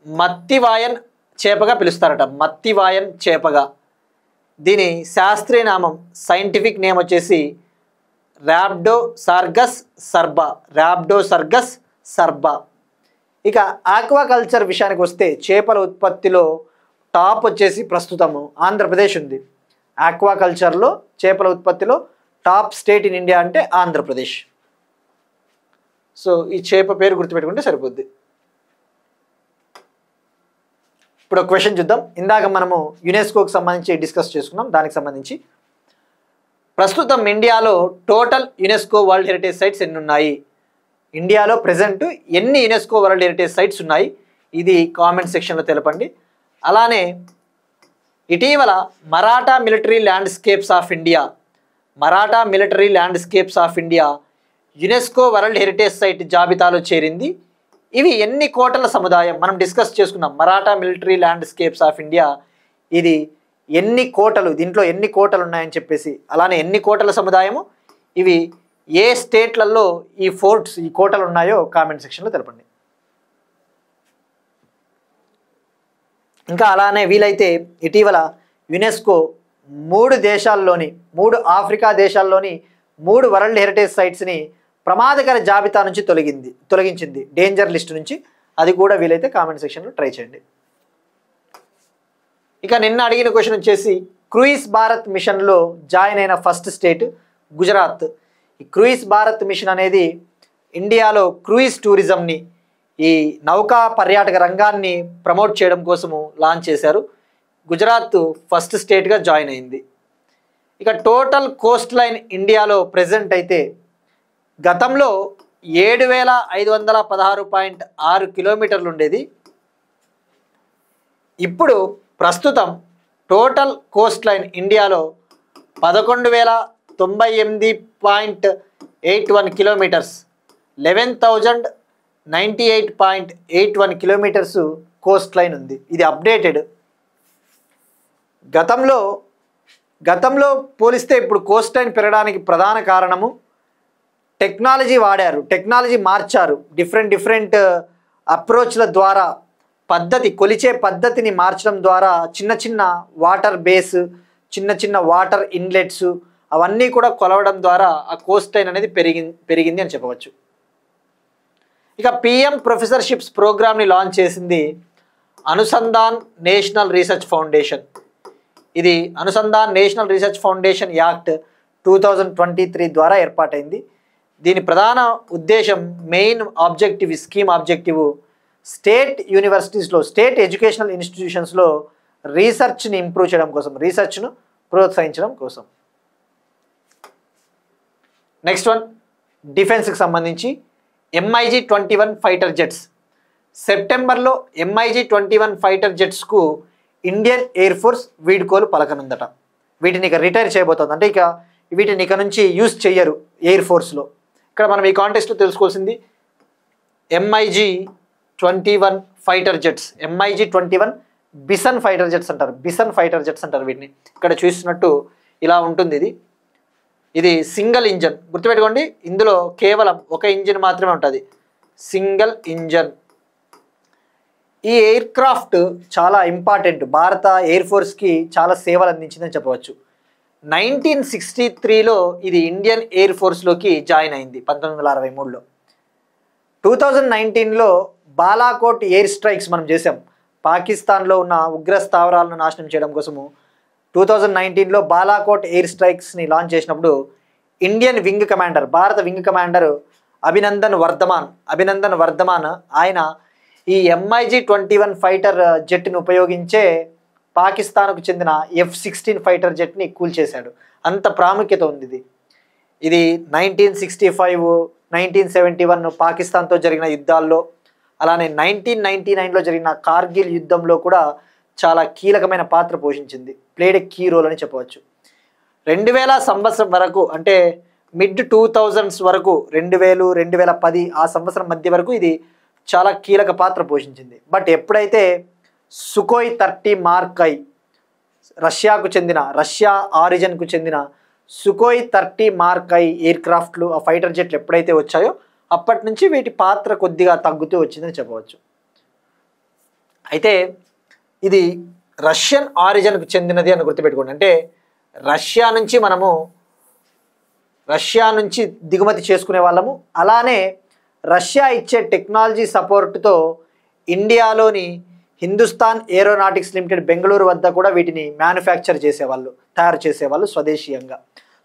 మత్తివాయన్ చేపగా పిలుస్తారట, మత్తివాయన్ చేపగా. దీని శాస్త్రీయ నామం, సైంటిఫిక్ నేమ్ వచ్చేసి ర్యాప్డోసార్గస్ సర్బా. ఇక ఆక్వాకల్చర్ విషయానికి వస్తే చేపల ఉత్పత్తిలో టాప్ వచ్చేసి ప్రస్తుతము ఆంధ్రప్రదేశ్ ఉంది. ఆక్వాకల్చర్లో, చేపల ఉత్పత్తిలో టాప్ స్టేట్ ఇన్ ఇండియా అంటే ఆంధ్రప్రదేశ్. సో ఈ చేప పేరు గుర్తుపెట్టుకుంటే సరిపోద్ది. ఇప్పుడు ఒక క్వశ్చన్ చూద్దాం. ఇందాక మనము యునెస్కోకి సంబంధించి డిస్కస్ చేసుకున్నాం. దానికి సంబంధించి ప్రస్తుతం ఇండియాలో total UNESCO world heritage sites ఎన్ని ఉన్నాయి? ఇండియాలో ప్రెజెంట్ ఎన్ని యునెస్కో వరల్డ్ హెరిటేజ్ సైట్స్ ఉన్నాయి? ఇది కామెంట్ సెక్షన్లో తెలపండి. అలానే ఇటీవల Maratha military landscapes of India UNESCO world heritage site జాబితాలో చేరింది. ఇవి ఎన్ని కోటల సముదాయం మనం డిస్కస్ చేసుకున్నాం. Maratha military landscapes of India, ఇది ఎన్ని కోటలు, దీంట్లో ఎన్ని కోటలు ఉన్నాయని చెప్పేసి, అలానే ఎన్ని కోటల సముదాయము, ఇవి ఏ స్టేట్లలో ఈ ఫోర్ట్స్, ఈ కోటలు ఉన్నాయో కామెంట్ సెక్షన్లో తెలపండి. ఇంకా అలానే వీలైతే ఇటీవల యునెస్కో 3 దేశాల్లోని, 3 ఆఫ్రికా దేశాల్లోని 3 వరల్డ్ హెరిటేజ్ సైట్స్ని ప్రమాదకర జాబితా నుంచి తొలగించింది, డేంజర్ లిస్ట్ నుంచి. అది కూడా వీలైతే కామెంట్ సెక్షన్లో ట్రై చేయండి. ఇక నిన్న అడిగిన క్వశ్చన్ వచ్చేసి క్రూయిజ్ భారత్ మిషన్లో జాయిన్ అయిన ఫస్ట్ స్టేట్ గుజరాత్. ఈ క్రూయిజ్ భారత్ మిషన్ అనేది ఇండియాలో క్రూయిజ్ టూరిజంని, ఈ నౌకా పర్యాటక రంగాన్ని ప్రమోట్ చేయడం కోసము లాంచ్ చేశారు. గుజరాత్ ఫస్ట్ స్టేట్గా జాయిన్ అయింది. ఇక టోటల్ కోస్ట్ లైన్ ఇండియాలో ప్రెజెంట్ అయితే గతంలో 7,516.6 కిలోమీటర్లు ఉండేది. ఇప్పుడు ప్రస్తుతం టోటల్ కోస్ట్ లైన్ ఇండియాలో 11,098.81 కిలోమీటర్స్, 11,098.81 కిలోమీటర్స్ కోస్ట్ లైన్ ఉంది. ఇది అప్డేటెడ్. గతంలో పోలిస్తే ఇప్పుడు కోస్ట్ లైన్ పెరగడానికి ప్రధాన కారణము టెక్నాలజీ వాడారు, టెక్నాలజీ మార్చారు. డిఫరెంట్ అప్రోచ్ల ద్వారా కొలిచే పద్ధతిని మార్చడం ద్వారా చిన్న వాటర్ బేస్, చిన్న వాటర్ ఇన్లెట్స్ అవన్నీ కూడా కొలవడం ద్వారా ఆ కోస్ట్ లైన్ అనేది పెరిగింది అని చెప్పవచ్చు. ఇక పిఎం ప్రొఫెసర్షిప్స్ ప్రోగ్రామ్ని లాంచ్ చేసింది అనుసంధాన్ నేషనల్ రీసెర్చ్ ఫౌండేషన్. ఇది Anusandhan National research Foundation Act 2023 ద్వారా ఏర్పాటైంది. దీని ప్రధాన ఉద్దేశం, main objective, scheme objective state యూనివర్సిటీస్లో, స్టేట్ ఎడ్యుకేషనల్ ఇన్స్టిట్యూషన్స్లో రీసెర్చ్ని ఇంప్రూవ్ చేయడం కోసం, రీసెర్చ్ను ప్రోత్సహించడం కోసం. నెక్స్ట్ వన్, డిఫెన్స్కి సంబంధించి MiG-21 ఫైటర్ జెట్స్. సెప్టెంబర్లో MiG-21 ఫైటర్ జెట్స్కు ఇండియన్ ఎయిర్ ఫోర్స్ వీడ్కోలు పలకనుందట. వీటిని ఇక రిటైర్ చేయబోతుంది, అంటే ఇక వీటిని ఇక నుంచి యూజ్ చెయ్యరు ఎయిర్ ఫోర్స్లో. ఇక్కడ మనం ఈ కాంటెక్స్ట్లో తెలుసుకోవాల్సింది MiG-21 fighter jets, MiG-21 bison fighter jets అంటారు, బిసన్ ఫైటర్ జెట్స్ అంటారు వీటిని. ఇక్కడ చూసినట్టు ఇలా ఉంటుంది. ఇది సింగిల్ ఇంజన్, గుర్తుపెట్టుకోండి. ఇందులో కేవలం ఒక ఇంజిన్ మాత్రమే ఉంటుంది, సింగిల్ ఇంజన్. ఈ ఎయిర్ క్రాఫ్ట్ చాలా ఇంపార్టెంట్, భారత ఎయిర్ ఫోర్స్కి చాలా సేవలు అందించిందని చెప్పవచ్చు. 1963లో ఇది ఇండియన్ ఎయిర్ ఫోర్స్లోకి జాయిన్ అయింది, 1963లో. 2019లో బాలాకోట్ ఎయిర్ స్ట్రైక్స్ మనం చేసాం, పాకిస్తాన్లో ఉన్న ఉగ్ర స్థావరాలను నాశనం చేయడం కోసము. 2019లో బాలాకోట్ ఎయిర్ స్ట్రైక్స్ని లాంచ్ చేసినప్పుడు ఇండియన్ వింగ్ కమాండర్, భారత వింగ్ కమాండర్ అభినందన్ వర్ధమాన్ ఆయన ఈ MiG-21 ఫైటర్ జెట్ని ఉపయోగించే పాకిస్తాన్కు చెందిన F-16 ఫైటర్ జెట్ని కూల్చేశాడు. అంత ప్రాముఖ్యత ఉంది ఇది. 1965, 1971 పాకిస్తాన్తో జరిగిన యుద్ధాల్లో, అలానే 1999లో జరిగిన కార్గిల్ యుద్ధంలో కూడా చాలా కీలకమైన పాత్ర పోషించింది, ప్లేడ్ ఏ కీ రోల్ అని చెప్పవచ్చు. 2000 సంవత్సరం వరకు, అంటే మిడ్ 2000s వరకు, 2000, 2010 ఆ సంవత్సరం మధ్య వరకు ఇది చాలా కీలక పాత్ర పోషించింది. బట్ ఎప్పుడైతే సుఖోయ్ 30 మార్క్ ఐ, రష్యా ఆరిజిన్కు చెందిన సుఖోయ్ 30 మార్క్ ఐ ఎయిర్ క్రాఫ్ట్లు, ఆ ఫైటర్ జెట్లు ఎప్పుడైతే వచ్చాయో అప్పటి నుంచి వీటి పాత్ర కొద్దిగా తగ్గుతూ వచ్చిందని చెప్పవచ్చు. అయితే ఇది రష్యన్ ఆరిజిన్కు చెందినది అని గుర్తుపెట్టుకోండి. అంటే రష్యా నుంచి దిగుమతి చేసుకునే వాళ్ళము. అలానే రష్యా ఇచ్చే టెక్నాలజీ సపోర్ట్తో ఇండియాలోని హిందుస్థాన్ ఏరోనాటిక్స్ లిమిటెడ్ బెంగళూరు వద్ద కూడా వీటిని తయారు చేసేవాళ్ళు స్వదేశీయంగా.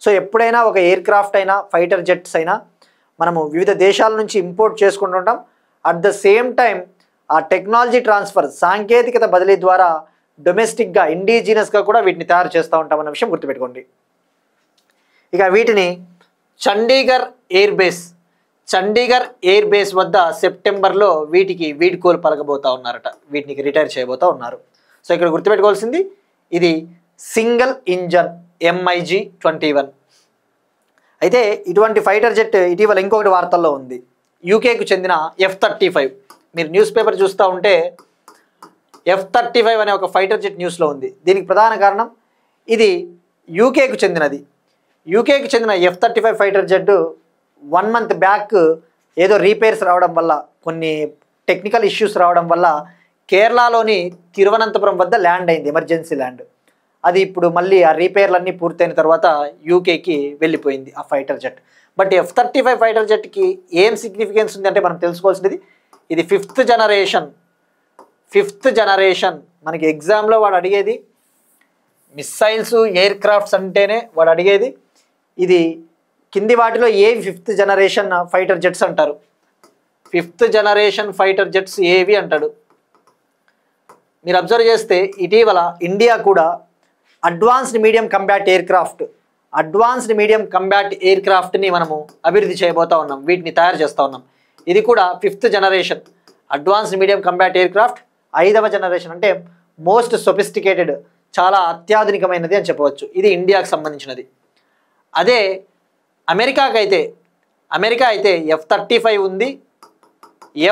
సో ఎప్పుడైనా ఒక ఎయిర్ క్రాఫ్ట్ అయినా, ఫైటర్ జెట్స్ అయినా మనము వివిధ దేశాల నుంచి ఇంపోర్ట్ చేసుకుంటుంటాం. అట్ ద సేమ్ టైం ఆ టెక్నాలజీ ట్రాన్స్ఫర్, సాంకేతికత బదిలీ ద్వారా డొమెస్టిక్గా, ఇండిజినస్గా కూడా వీటిని తయారు చేస్తూ ఉంటాం అన్న విషయం గుర్తుపెట్టుకోండి. ఇక వీటిని చండీగఢ్ ఎయిర్ బేస్ వద్ద సెప్టెంబర్లో వీటికి వీడ్కోలు పలకబోతూ ఉన్నారట, వీటికి రిటైర్ చేయబోతూ ఉన్నారు. సో ఇక్కడ గుర్తుపెట్టుకోవాల్సింది ఇది సింగిల్ ఇంజన్ MiG-21. అయితే ఇటువంటి ఫైటర్ జెట్ ఇటీవల ఇంకొకటి వార్తల్లో ఉంది. యూకేకు చెందిన F-35 మీరు న్యూస్ పేపర్ చూస్తూ ఉంటే F-35 అనే ఒక ఫైటర్ జెట్ న్యూస్లో ఉంది. దీనికి ప్రధాన కారణం ఇది యూకేకు చెందినది. యూకేకి చెందిన F-35 fighter jet 1 month back ఏదో రీపేర్స్ రావడం వల్ల, కొన్ని టెక్నికల్ ఇష్యూస్ రావడం వల్ల కేరళలోని తిరువనంతపురం వద్ద ల్యాండ్ అయింది, ఎమర్జెన్సీ ల్యాండ్. అది ఇప్పుడు మళ్ళీ ఆ రీపేర్లన్నీ పూర్తయిన తర్వాత యూకేకి వెళ్ళిపోయింది ఆ fighter jet. But F-35 fighter జెట్కి ఏం సిగ్నిఫికెన్స్ ఉంది అంటే మనం తెలుసుకోవాల్సింది, ఇది ఫిఫ్త్ జనరేషన్. మనకి ఎగ్జామ్లో వాడు అడిగేది మిస్సైల్స్, ఎయిర్ క్రాఫ్ట్స్ అంటేనే వాడు అడిగేది ఇది కింది వాటిలో ఏవి 5th జనరేషన్ ఫైటర్ జెట్స్ అంటారు. 5th జనరేషన్ ఫైటర్ జెట్స్ ఏవి అంటాడు. మీరు అబ్జర్వ్ చేస్తే ఇటీవల ఇండియా కూడా అడ్వాన్స్డ్ మీడియం కంబాట్ ఎయిర్ క్రాఫ్ట్ని మనము అభివృద్ధి చేయబోతా ఉన్నాం, వీటిని తయారు చేస్తూ ఉన్నాం. ఇది కూడా 5th generation advanced medium combat air craft. 5వ జనరేషన్ అంటే మోస్ట్ సొఫిస్టికేటెడ్, చాలా అత్యాధునికమైనది అని చెప్పవచ్చు. ఇది ఇండియాకు సంబంధించినది. అదే అమెరికా అయితే F-35 ఉంది,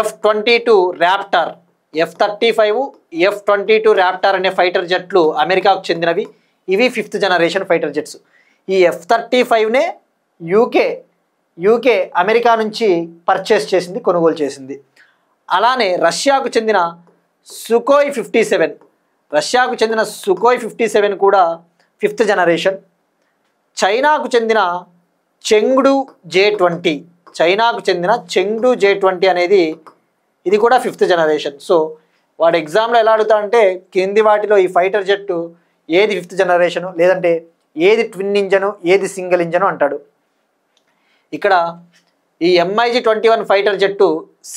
F-22 ర్యాప్టార్, F-35, F-22 ర్యాప్టార్ అనే ఫైటర్ జెట్లు అమెరికాకు చెందినవి. ఇవి 5th జనరేషన్ ఫైటర్ జెట్స్. ఈ F-35నే యూకే అమెరికా నుంచి పర్చేస్ చేసింది, కొనుగోలు చేసింది. అలానే రష్యాకు చెందిన సుకోయ్ 57 కూడా 5th జనరేషన్. చైనాకు చెందిన చెంగ్డు J-20 అనేది ఇది కూడా 5th జనరేషన్. సో వాడు ఎగ్జామ్లో ఎలా అడుగుతా అంటే కింది వాటిలో ఈ ఫైటర్ జెట్టు ఏది 5th జనరేషను, లేదంటే ఏది ట్విన్ ఇంజను, ఏది సింగిల్ ఇంజను అంటాడు. ఇక్కడ ఈ MiG-21 fighter jet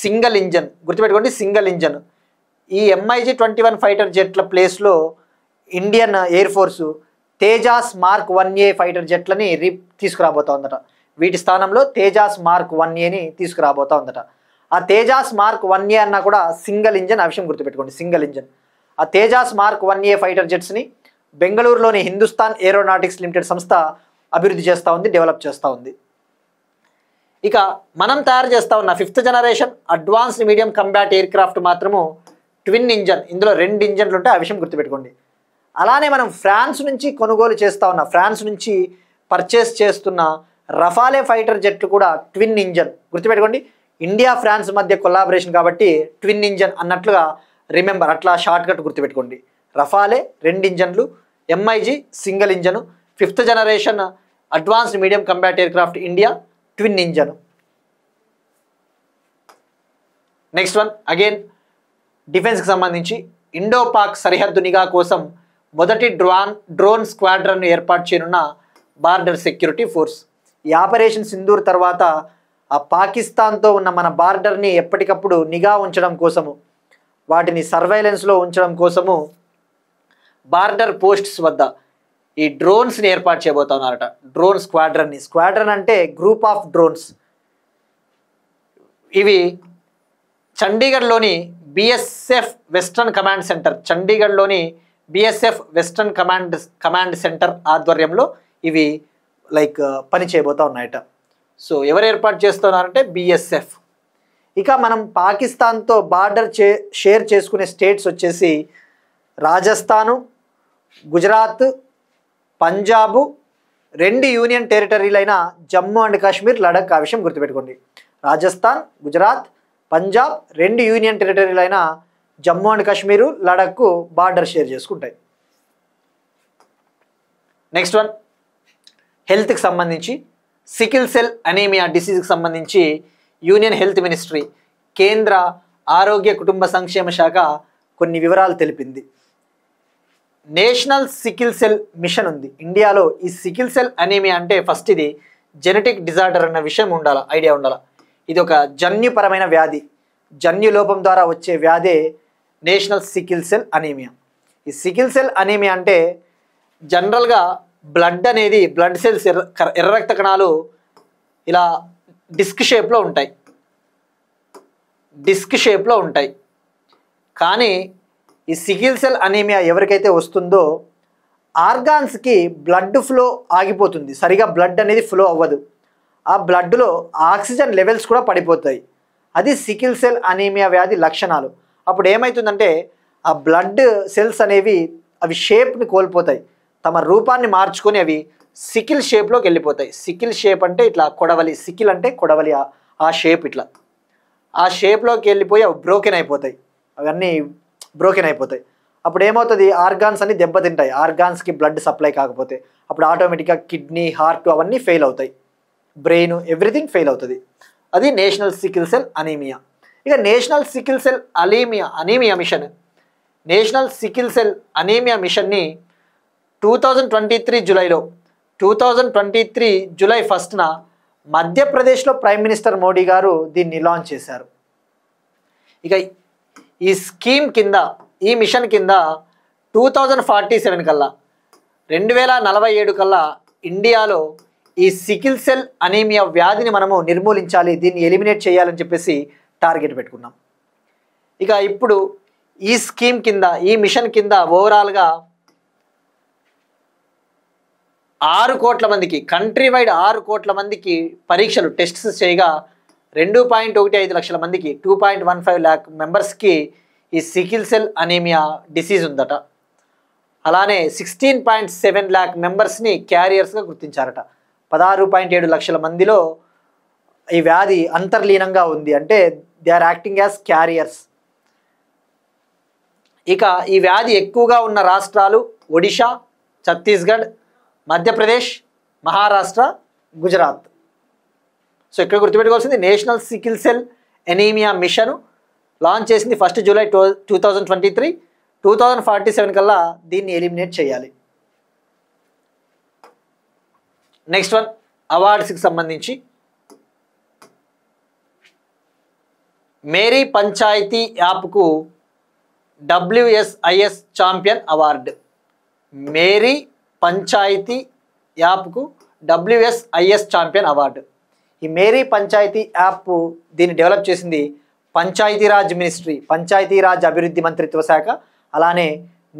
single engine, గుర్తుపెట్టుకోండి, సింగిల్ ఇంజన్. ఈ MiG-21 ఫైటర్ జెట్ల ప్లేస్లో Indian Air force Tejas Mark 1A fighter జెట్లని తీసుకురాబోతా ఉందట. వీటి స్థానంలో తేజాస్ మార్క్ 1Aని తీసుకురాబోతా ఉందట. ఆ తేజాస్ మార్క్ 1A అన్నా కూడా సింగిల్ ఇంజన్, ఆ విషయం గుర్తుపెట్టుకోండి, సింగిల్ ఇంజన్. ఆ తేజాస్ మార్క్ 1A ఫైటర్ జెట్స్ని బెంగళూరులోని హిందుస్థాన్ ఏరోనాటిక్స్ లిమిటెడ్ సంస్థ అభివృద్ధి చేస్తూ ఉంది, డెవలప్ చేస్తూ ఉంది. ఇక మనం తయారు చేస్తూ ఉన్న 5th generation advanced medium combat air craft మాత్రము ట్విన్ ఇంజన్. ఇందులో 2 ఇంజన్లు ఉంటాయి, ఆ విషయం గుర్తుపెట్టుకోండి. అలానే మనం ఫ్రాన్స్ నుంచి కొనుగోలు చేస్తూ ఉన్న, ఫ్రాన్స్ నుంచి పర్చేస్ చేస్తున్న రఫాలే ఫైటర్ జెట్లు కూడా ట్విన్ ఇంజన్, గుర్తుపెట్టుకోండి. ఇండియా ఫ్రాన్స్ మధ్య కొలాబరేషన్ కాబట్టి ట్విన్ ఇంజన్ అన్నట్లుగా రిమెంబర్, అట్లా షార్ట్ కట్ గుర్తుపెట్టుకోండి. రఫాలే 2 ఇంజన్లు, MiG single engine, 5th generation advanced medium combat aircraft India twin engine. Next one again డిఫెన్స్కి సంబంధించి ఇండో పాక్ సరిహద్దు నిఘా కోసం మొదటి డ్రోన్ స్క్వాడ్రన్ ఏర్పాటు చేయనున్న బార్డర్ సెక్యూరిటీ ఫోర్స్. ఈ ఆపరేషన్ సింధూర్ తర్వాత ఆ పాకిస్తాన్తో ఉన్న మన బార్డర్ని ఎప్పటికప్పుడు నిఘా ఉంచడం కోసము, వాటిని సర్వైలెన్స్లో ఉంచడం కోసము బార్డర్ పోస్ట్స్ వద్ద ఈ డ్రోన్స్ని ఏర్పాటు చేయబోతున్నారట. డ్రోన్ స్క్వాడ్రన్ అంటే గ్రూప్ ఆఫ్ డ్రోన్స్. ఇవి చండీగఢ్లోని బిఎస్ఎఫ్ వెస్టర్న్ కమాండ్ సెంటర్ ఆధ్వర్యంలో ఇవి పని చేయబోతా ఉన్నాయట. సో ఎవరు ఏర్పాటు చేస్తున్నారంటే బిఎస్ఎఫ్. ఇక మనం పాకిస్తాన్తో బార్డర్ షేర్ చేసుకునే స్టేట్స్ వచ్చేసి రాజస్థాను, గుజరాత్, పంజాబు, 2 యూనియన్ టెరిటరీలైన జమ్మూ అండ్ కాశ్మీర్, లడఖ్, ఆ విషయం గుర్తుపెట్టుకోండి. రాజస్థాన్, గుజరాత్, పంజాబ్, 2 యూనియన్ టెరిటరీలైన Jammu and Kashmir, Ladakh border share చేసుకుంటాయి. నెక్స్ట్ వన్ హెల్త్కి సంబంధించి సికిల్ సెల్ అనీమియా డిసీజ్కి సంబంధించి యూనియన్ హెల్త్ మినిస్ట్రీ, కేంద్ర ఆరోగ్య కుటుంబ సంక్షేమ శాఖ కొన్ని వివరాలు తెలిపింది. నేషనల్ సికిల్ సెల్ మిషన్ ఉంది ఇండియాలో. ఈ సికిల్ సెల్ అనీమియా అంటే ఫస్ట్ ఇది జెనెటిక్ డిజార్డర్ అన్న విషయం ఉండాలి, ఐడియా ఉండాలి. ఇది ఒక జన్యుపరమైన వ్యాధి, జన్యు లోపం ద్వారా వచ్చే వ్యాధే నేషనల్ సికిల్ సెల్ అనీమియా. ఈ సికిల్ సెల్ అనీమియా అంటే జనరల్గా బ్లడ్ సెల్స్, ఎర్ర రక్త కణాలు ఇలా డిస్క్ షేప్లో ఉంటాయి. కానీ ఈ సికిల్ సెల్ అనీమియా ఎవరికైతే వస్తుందో ఆర్గాన్స్కి బ్లడ్ ఫ్లో ఆగిపోతుంది, సరిగా బ్లడ్ అనేది ఫ్లో అవ్వదు. ఆ బ్లడ్లో ఆక్సిజన్ లెవెల్స్ కూడా పడిపోతాయి. అది సికిల్ సెల్ అనీమియా వ్యాధి లక్షణాలు. అప్పుడు ఏమవుతుందంటే ఆ బ్లడ్ సెల్స్ అనేవి అవి షేప్ని కోల్పోతాయి, తమ రూపాన్ని మార్చుకొని అవి సికిల్ షేప్లోకి వెళ్ళిపోతాయి. సికిల్ షేప్ అంటే ఇట్లా కొడవలి, సికిల్ అంటే కొడవలి, ఆ షేప్ ఇట్లా ఆ షేప్లోకి వెళ్ళిపోయి అవి బ్రోకెన్ అయిపోతాయి, అవన్నీ బ్రోకెన్ అయిపోతాయి. అప్పుడు ఏమవుతుంది, ఆర్గాన్స్ అన్ని దెబ్బతింటాయి. ఆర్గాన్స్కి బ్లడ్ సప్లై కాకపోతే అప్పుడు ఆటోమేటిక్గా కిడ్నీ, హార్ట్ అవన్నీ ఫెయిల్ అవుతాయి, బ్రెయిన్ ఎవ్రీథింగ్ ఫెయిల్ అవుతుంది. అది నేషనల్ సికిల్ సెల్ అనీమియా. ఇక national sickle cell anaemia mission, national sickle cell anaemia మిషన్ని 2023 జూలైలో 2023 జూలై 1న మధ్యప్రదేశ్లో ప్రైమ్ మినిస్టర్ మోడీ గారు దీన్ని లాంచ్ చేశారు. ఇక ఈ స్కీమ్ కింద, ఈ మిషన్ కింద 2047 కల్లా 2047 కల్లా ఇండియాలో ఈ సికిల్ సెల్ అనీమియా వ్యాధిని మనము నిర్మూలించాలి, దీన్ని ఎలిమినేట్ చేయాలని చెప్పేసి టార్గెట్ పెట్టుకున్నాం. ఇక ఇప్పుడు ఈ స్కీమ్ కింద, ఈ మిషన్ కింద ఓవరాల్గా 6 కోట్ల మందికి, కంట్రీ వైడ్ 6 కోట్ల మందికి పరీక్షలు టెస్ట్స్ చేయగా 2.15 లక్షల మందికి 2.15 lakh మెంబర్స్కి ఈ సికిల్ సెల్ అనీమియా డిసీజ్ ఉందట. అలానే 16.7 lakh మెంబర్స్ని క్యారియర్స్గా గుర్తించారట. 16.7 లక్షల మందిలో ఈ వ్యాధి అంతర్లీనంగా ఉంది, అంటే they are acting as carriers. ఇక ఈ వ్యాధి ఎక్కువగా ఉన్న రాష్ట్రాలు ఒడిషా, ఛత్తీస్గఢ్, మధ్యప్రదేశ్, మహారాష్ట్ర, గుజరాత్. సో ఇక్కడ గుర్తుపెట్టుకోవాల్సింది national sickle cell anaemia mission launch చేసింది 1 జూలై 2023. 2047 కల్లా దీన్ని ఎలిమినేట్ చేయాలి. నెక్స్ట్ వన్ అవార్డ్స్కి సంబంధించి మేరీ పంచాయతీ యాప్కు WSIS champion award. Meri Panchayat యాప్కు WSIS ఛాంపియన్ అవార్డు. ఈ మేరీ పంచాయతీ యాప్ దీన్ని డెవలప్ చేసింది పంచాయతీరాజ్ మినిస్ట్రీ, పంచాయతీరాజ్ అభివృద్ధి మంత్రిత్వ శాఖ, అలానే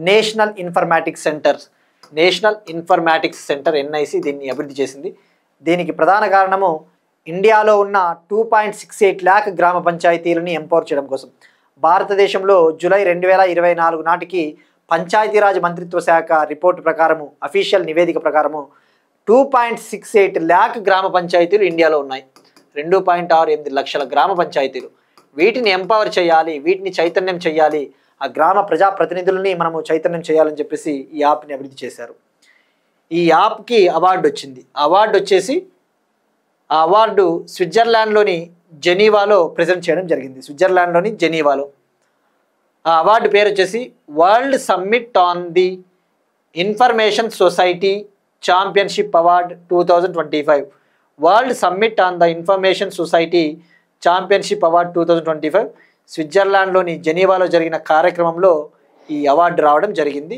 నేషనల్ ఇన్ఫర్మాటిక్స్ సెంటర్ NIC దీన్ని అభివృద్ధి చేసింది. దీనికి ప్రధాన కారణము ఇండియాలో ఉన్న 2.68 lakh గ్రామ పంచాయతీలని ఎంపవర్ చేయడం కోసం. భారతదేశంలో జూలై 2024 నాటికి పంచాయతీరాజ్ మంత్రిత్వ శాఖ రిపోర్టు ప్రకారము, అఫీషియల్ నివేదిక ప్రకారము 2.68 lakh గ్రామ పంచాయతీలు ఇండియాలో ఉన్నాయి. 2.68 లక్షల గ్రామ పంచాయతీలు. వీటిని ఎంపవర్ చేయాలి, వీటిని చైతన్యం చేయాలి, ఆ గ్రామ ప్రజాప్రతినిధులని మనము చైతన్యం చేయాలని చెప్పేసి ఈ యాప్ని అభివృద్ధి చేశారు. ఈ యాప్కి అవార్డు వచ్చింది. అవార్డు వచ్చేసి ఆ అవార్డు స్విట్జర్లాండ్లోని జెనీవాలో ప్రజెంట్ చేయడం జరిగింది. స్విట్జర్లాండ్లోని జెనీవాలో. ఆ అవార్డు పేరు వచ్చేసి world summit on the information society championship award 2025. World summit on the information society championship award 2025 స్విట్జర్లాండ్లోని జెనీవాలో జరిగిన కార్యక్రమంలో ఈ అవార్డు రావడం జరిగింది.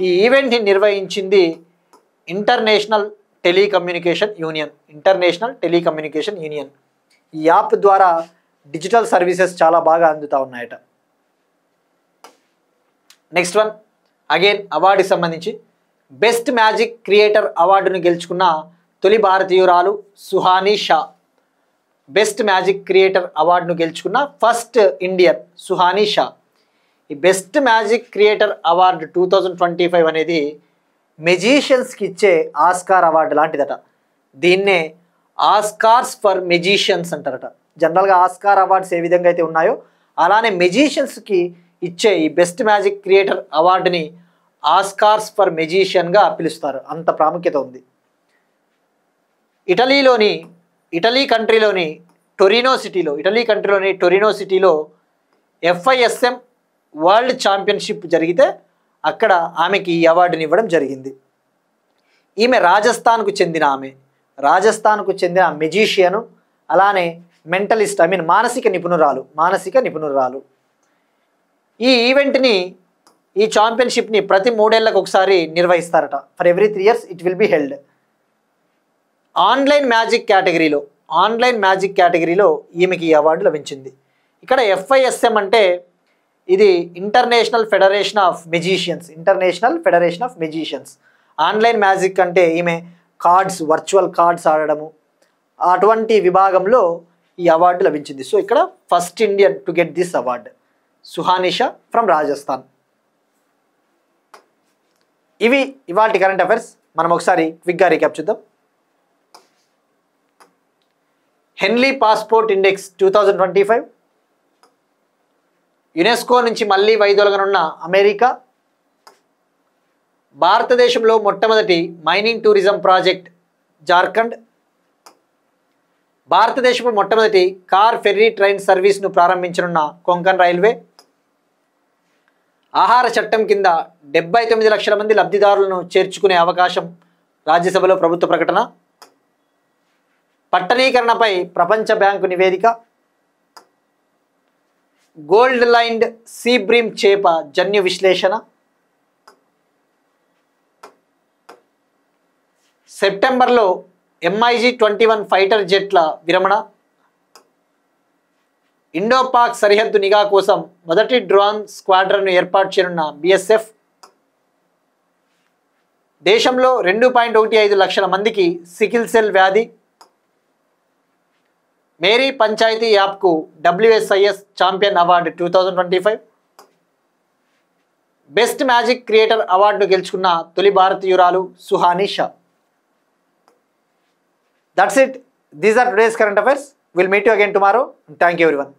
ఈ ఈవెంట్ని నిర్వహించింది ఇంటర్నేషనల్ టెలికమ్యూనికేషన్ యూనియన్. ఈ యాప్ ద్వారా డిజిటల్ సర్వీసెస్ చాలా బాగా అందుతూ ఉన్నాయట. నెక్స్ట్ వన్ అగైన్ అవార్డుకి సంబంధించి బెస్ట్ మ్యాజిక్ క్రియేటర్ అవార్డును గెలుచుకున్న తొలి భారతీయురాలు Suhani Shah. Best magic creator అవార్డును గెలుచుకున్న ఫస్ట్ ఇండియన్ సుహానీ షా. ఈ బెస్ట్ మ్యాజిక్ క్రియేటర్ అవార్డు 2025 అనేది మెజీషియన్స్కి ఇచ్చే ఆస్కార్ అవార్డు లాంటిదట. దీన్నే ఆస్కార్స్ ఫర్ మెజీషియన్స్ అంటారట. జనరల్గా ఆస్కార్ అవార్డ్స్ ఏ విధంగా అయితే ఉన్నాయో అలానే మెజీషియన్స్కి ఇచ్చే ఈ బెస్ట్ మ్యాజిక్ క్రియేటర్ అవార్డుని ఆస్కార్స్ ఫర్ మెజీషియన్గా పిలుస్తారు, అంత ప్రాముఖ్యత ఉంది. ఇటలీ కంట్రీలోని టొరినో సిటీలో FISM వరల్డ్ ఛాంపియన్షిప్ జరిగితే అక్కడ ఆమెకి ఈ అవార్డుని ఇవ్వడం జరిగింది. ఈమె రాజస్థాన్కు చెందిన మెజీషియను, అలానే మెంటలిస్ట్, మానసిక నిపుణురాలు. ఈ ఈవెంట్ని, ఈ ఛాంపియన్షిప్ని ప్రతి 3 ఏళ్లకు ఒకసారి నిర్వహిస్తారట. For every 3 years it will be held. Online magic కేటగిరీలో ఈమెకి ఈ అవార్డు లభించింది. ఇక్కడ FISM అంటే ఇది International Federation of Magicians. Online magic అంటే ఈమె వర్చువల్ కార్డ్స్ ఆడడము, అటువంటి విభాగంలో ఈ అవార్డు లభించింది. సో ఇక్కడ first Indian to get this award Suhani Shah from Rajasthan. ఇవి ఇవాల్టి కరెంట్ అఫైర్స్. మనం ఒకసారి క్విక్గా రీక్యాప్ చూద్దాం. హెన్లీ పాస్పోర్ట్ ఇండెక్స్ 2025, యునెస్కో నుంచి మళ్ళీ వైదొలగనున్న అమెరికా, భారతదేశంలో మొట్టమొదటి మైనింగ్ టూరిజం ప్రాజెక్ట్ జార్ఖండ్, భారతదేశపు మొట్టమొదటి కార్ ఫెర్రీ ట్రైన్ సర్వీస్ను ప్రారంభించనున్న కొంకన్ రైల్వే, ఆహార చట్టం కింద 79 లక్షల మంది లబ్ధిదారులను చేర్చుకునే అవకాశం రాజ్యసభలో ప్రభుత్వ ప్రకటన, పట్టణీకరణపై ప్రపంచ బ్యాంకు నివేదిక, గోల్డ్ లైన్డ్ సీ బ్రీమ్ చేప జన్యు విశ్లేషణ, సెప్టెంబర్లో MiG-21 ఫైటర్ జెట్ల విరమణ, ఇండో-పాక్ సరిహద్దు నిఘా కోసం మొదటి డ్రోన్ స్క్వాడ్రన్ను ఏర్పాటు చేయనున్న BSF, దేశంలో 2.15 లక్షల మందికి సికిల్ సెల్ వ్యాధి, మేరీ పంచాయతీ యాప్కు WSIS champion award 2025, best magic creator అవార్డును గెలుచుకున్న తొలి భారతీయురాలు సుహానిషా. That's it. These are today's current affairs. We'll meet you again tomorrow. Thank you everyone.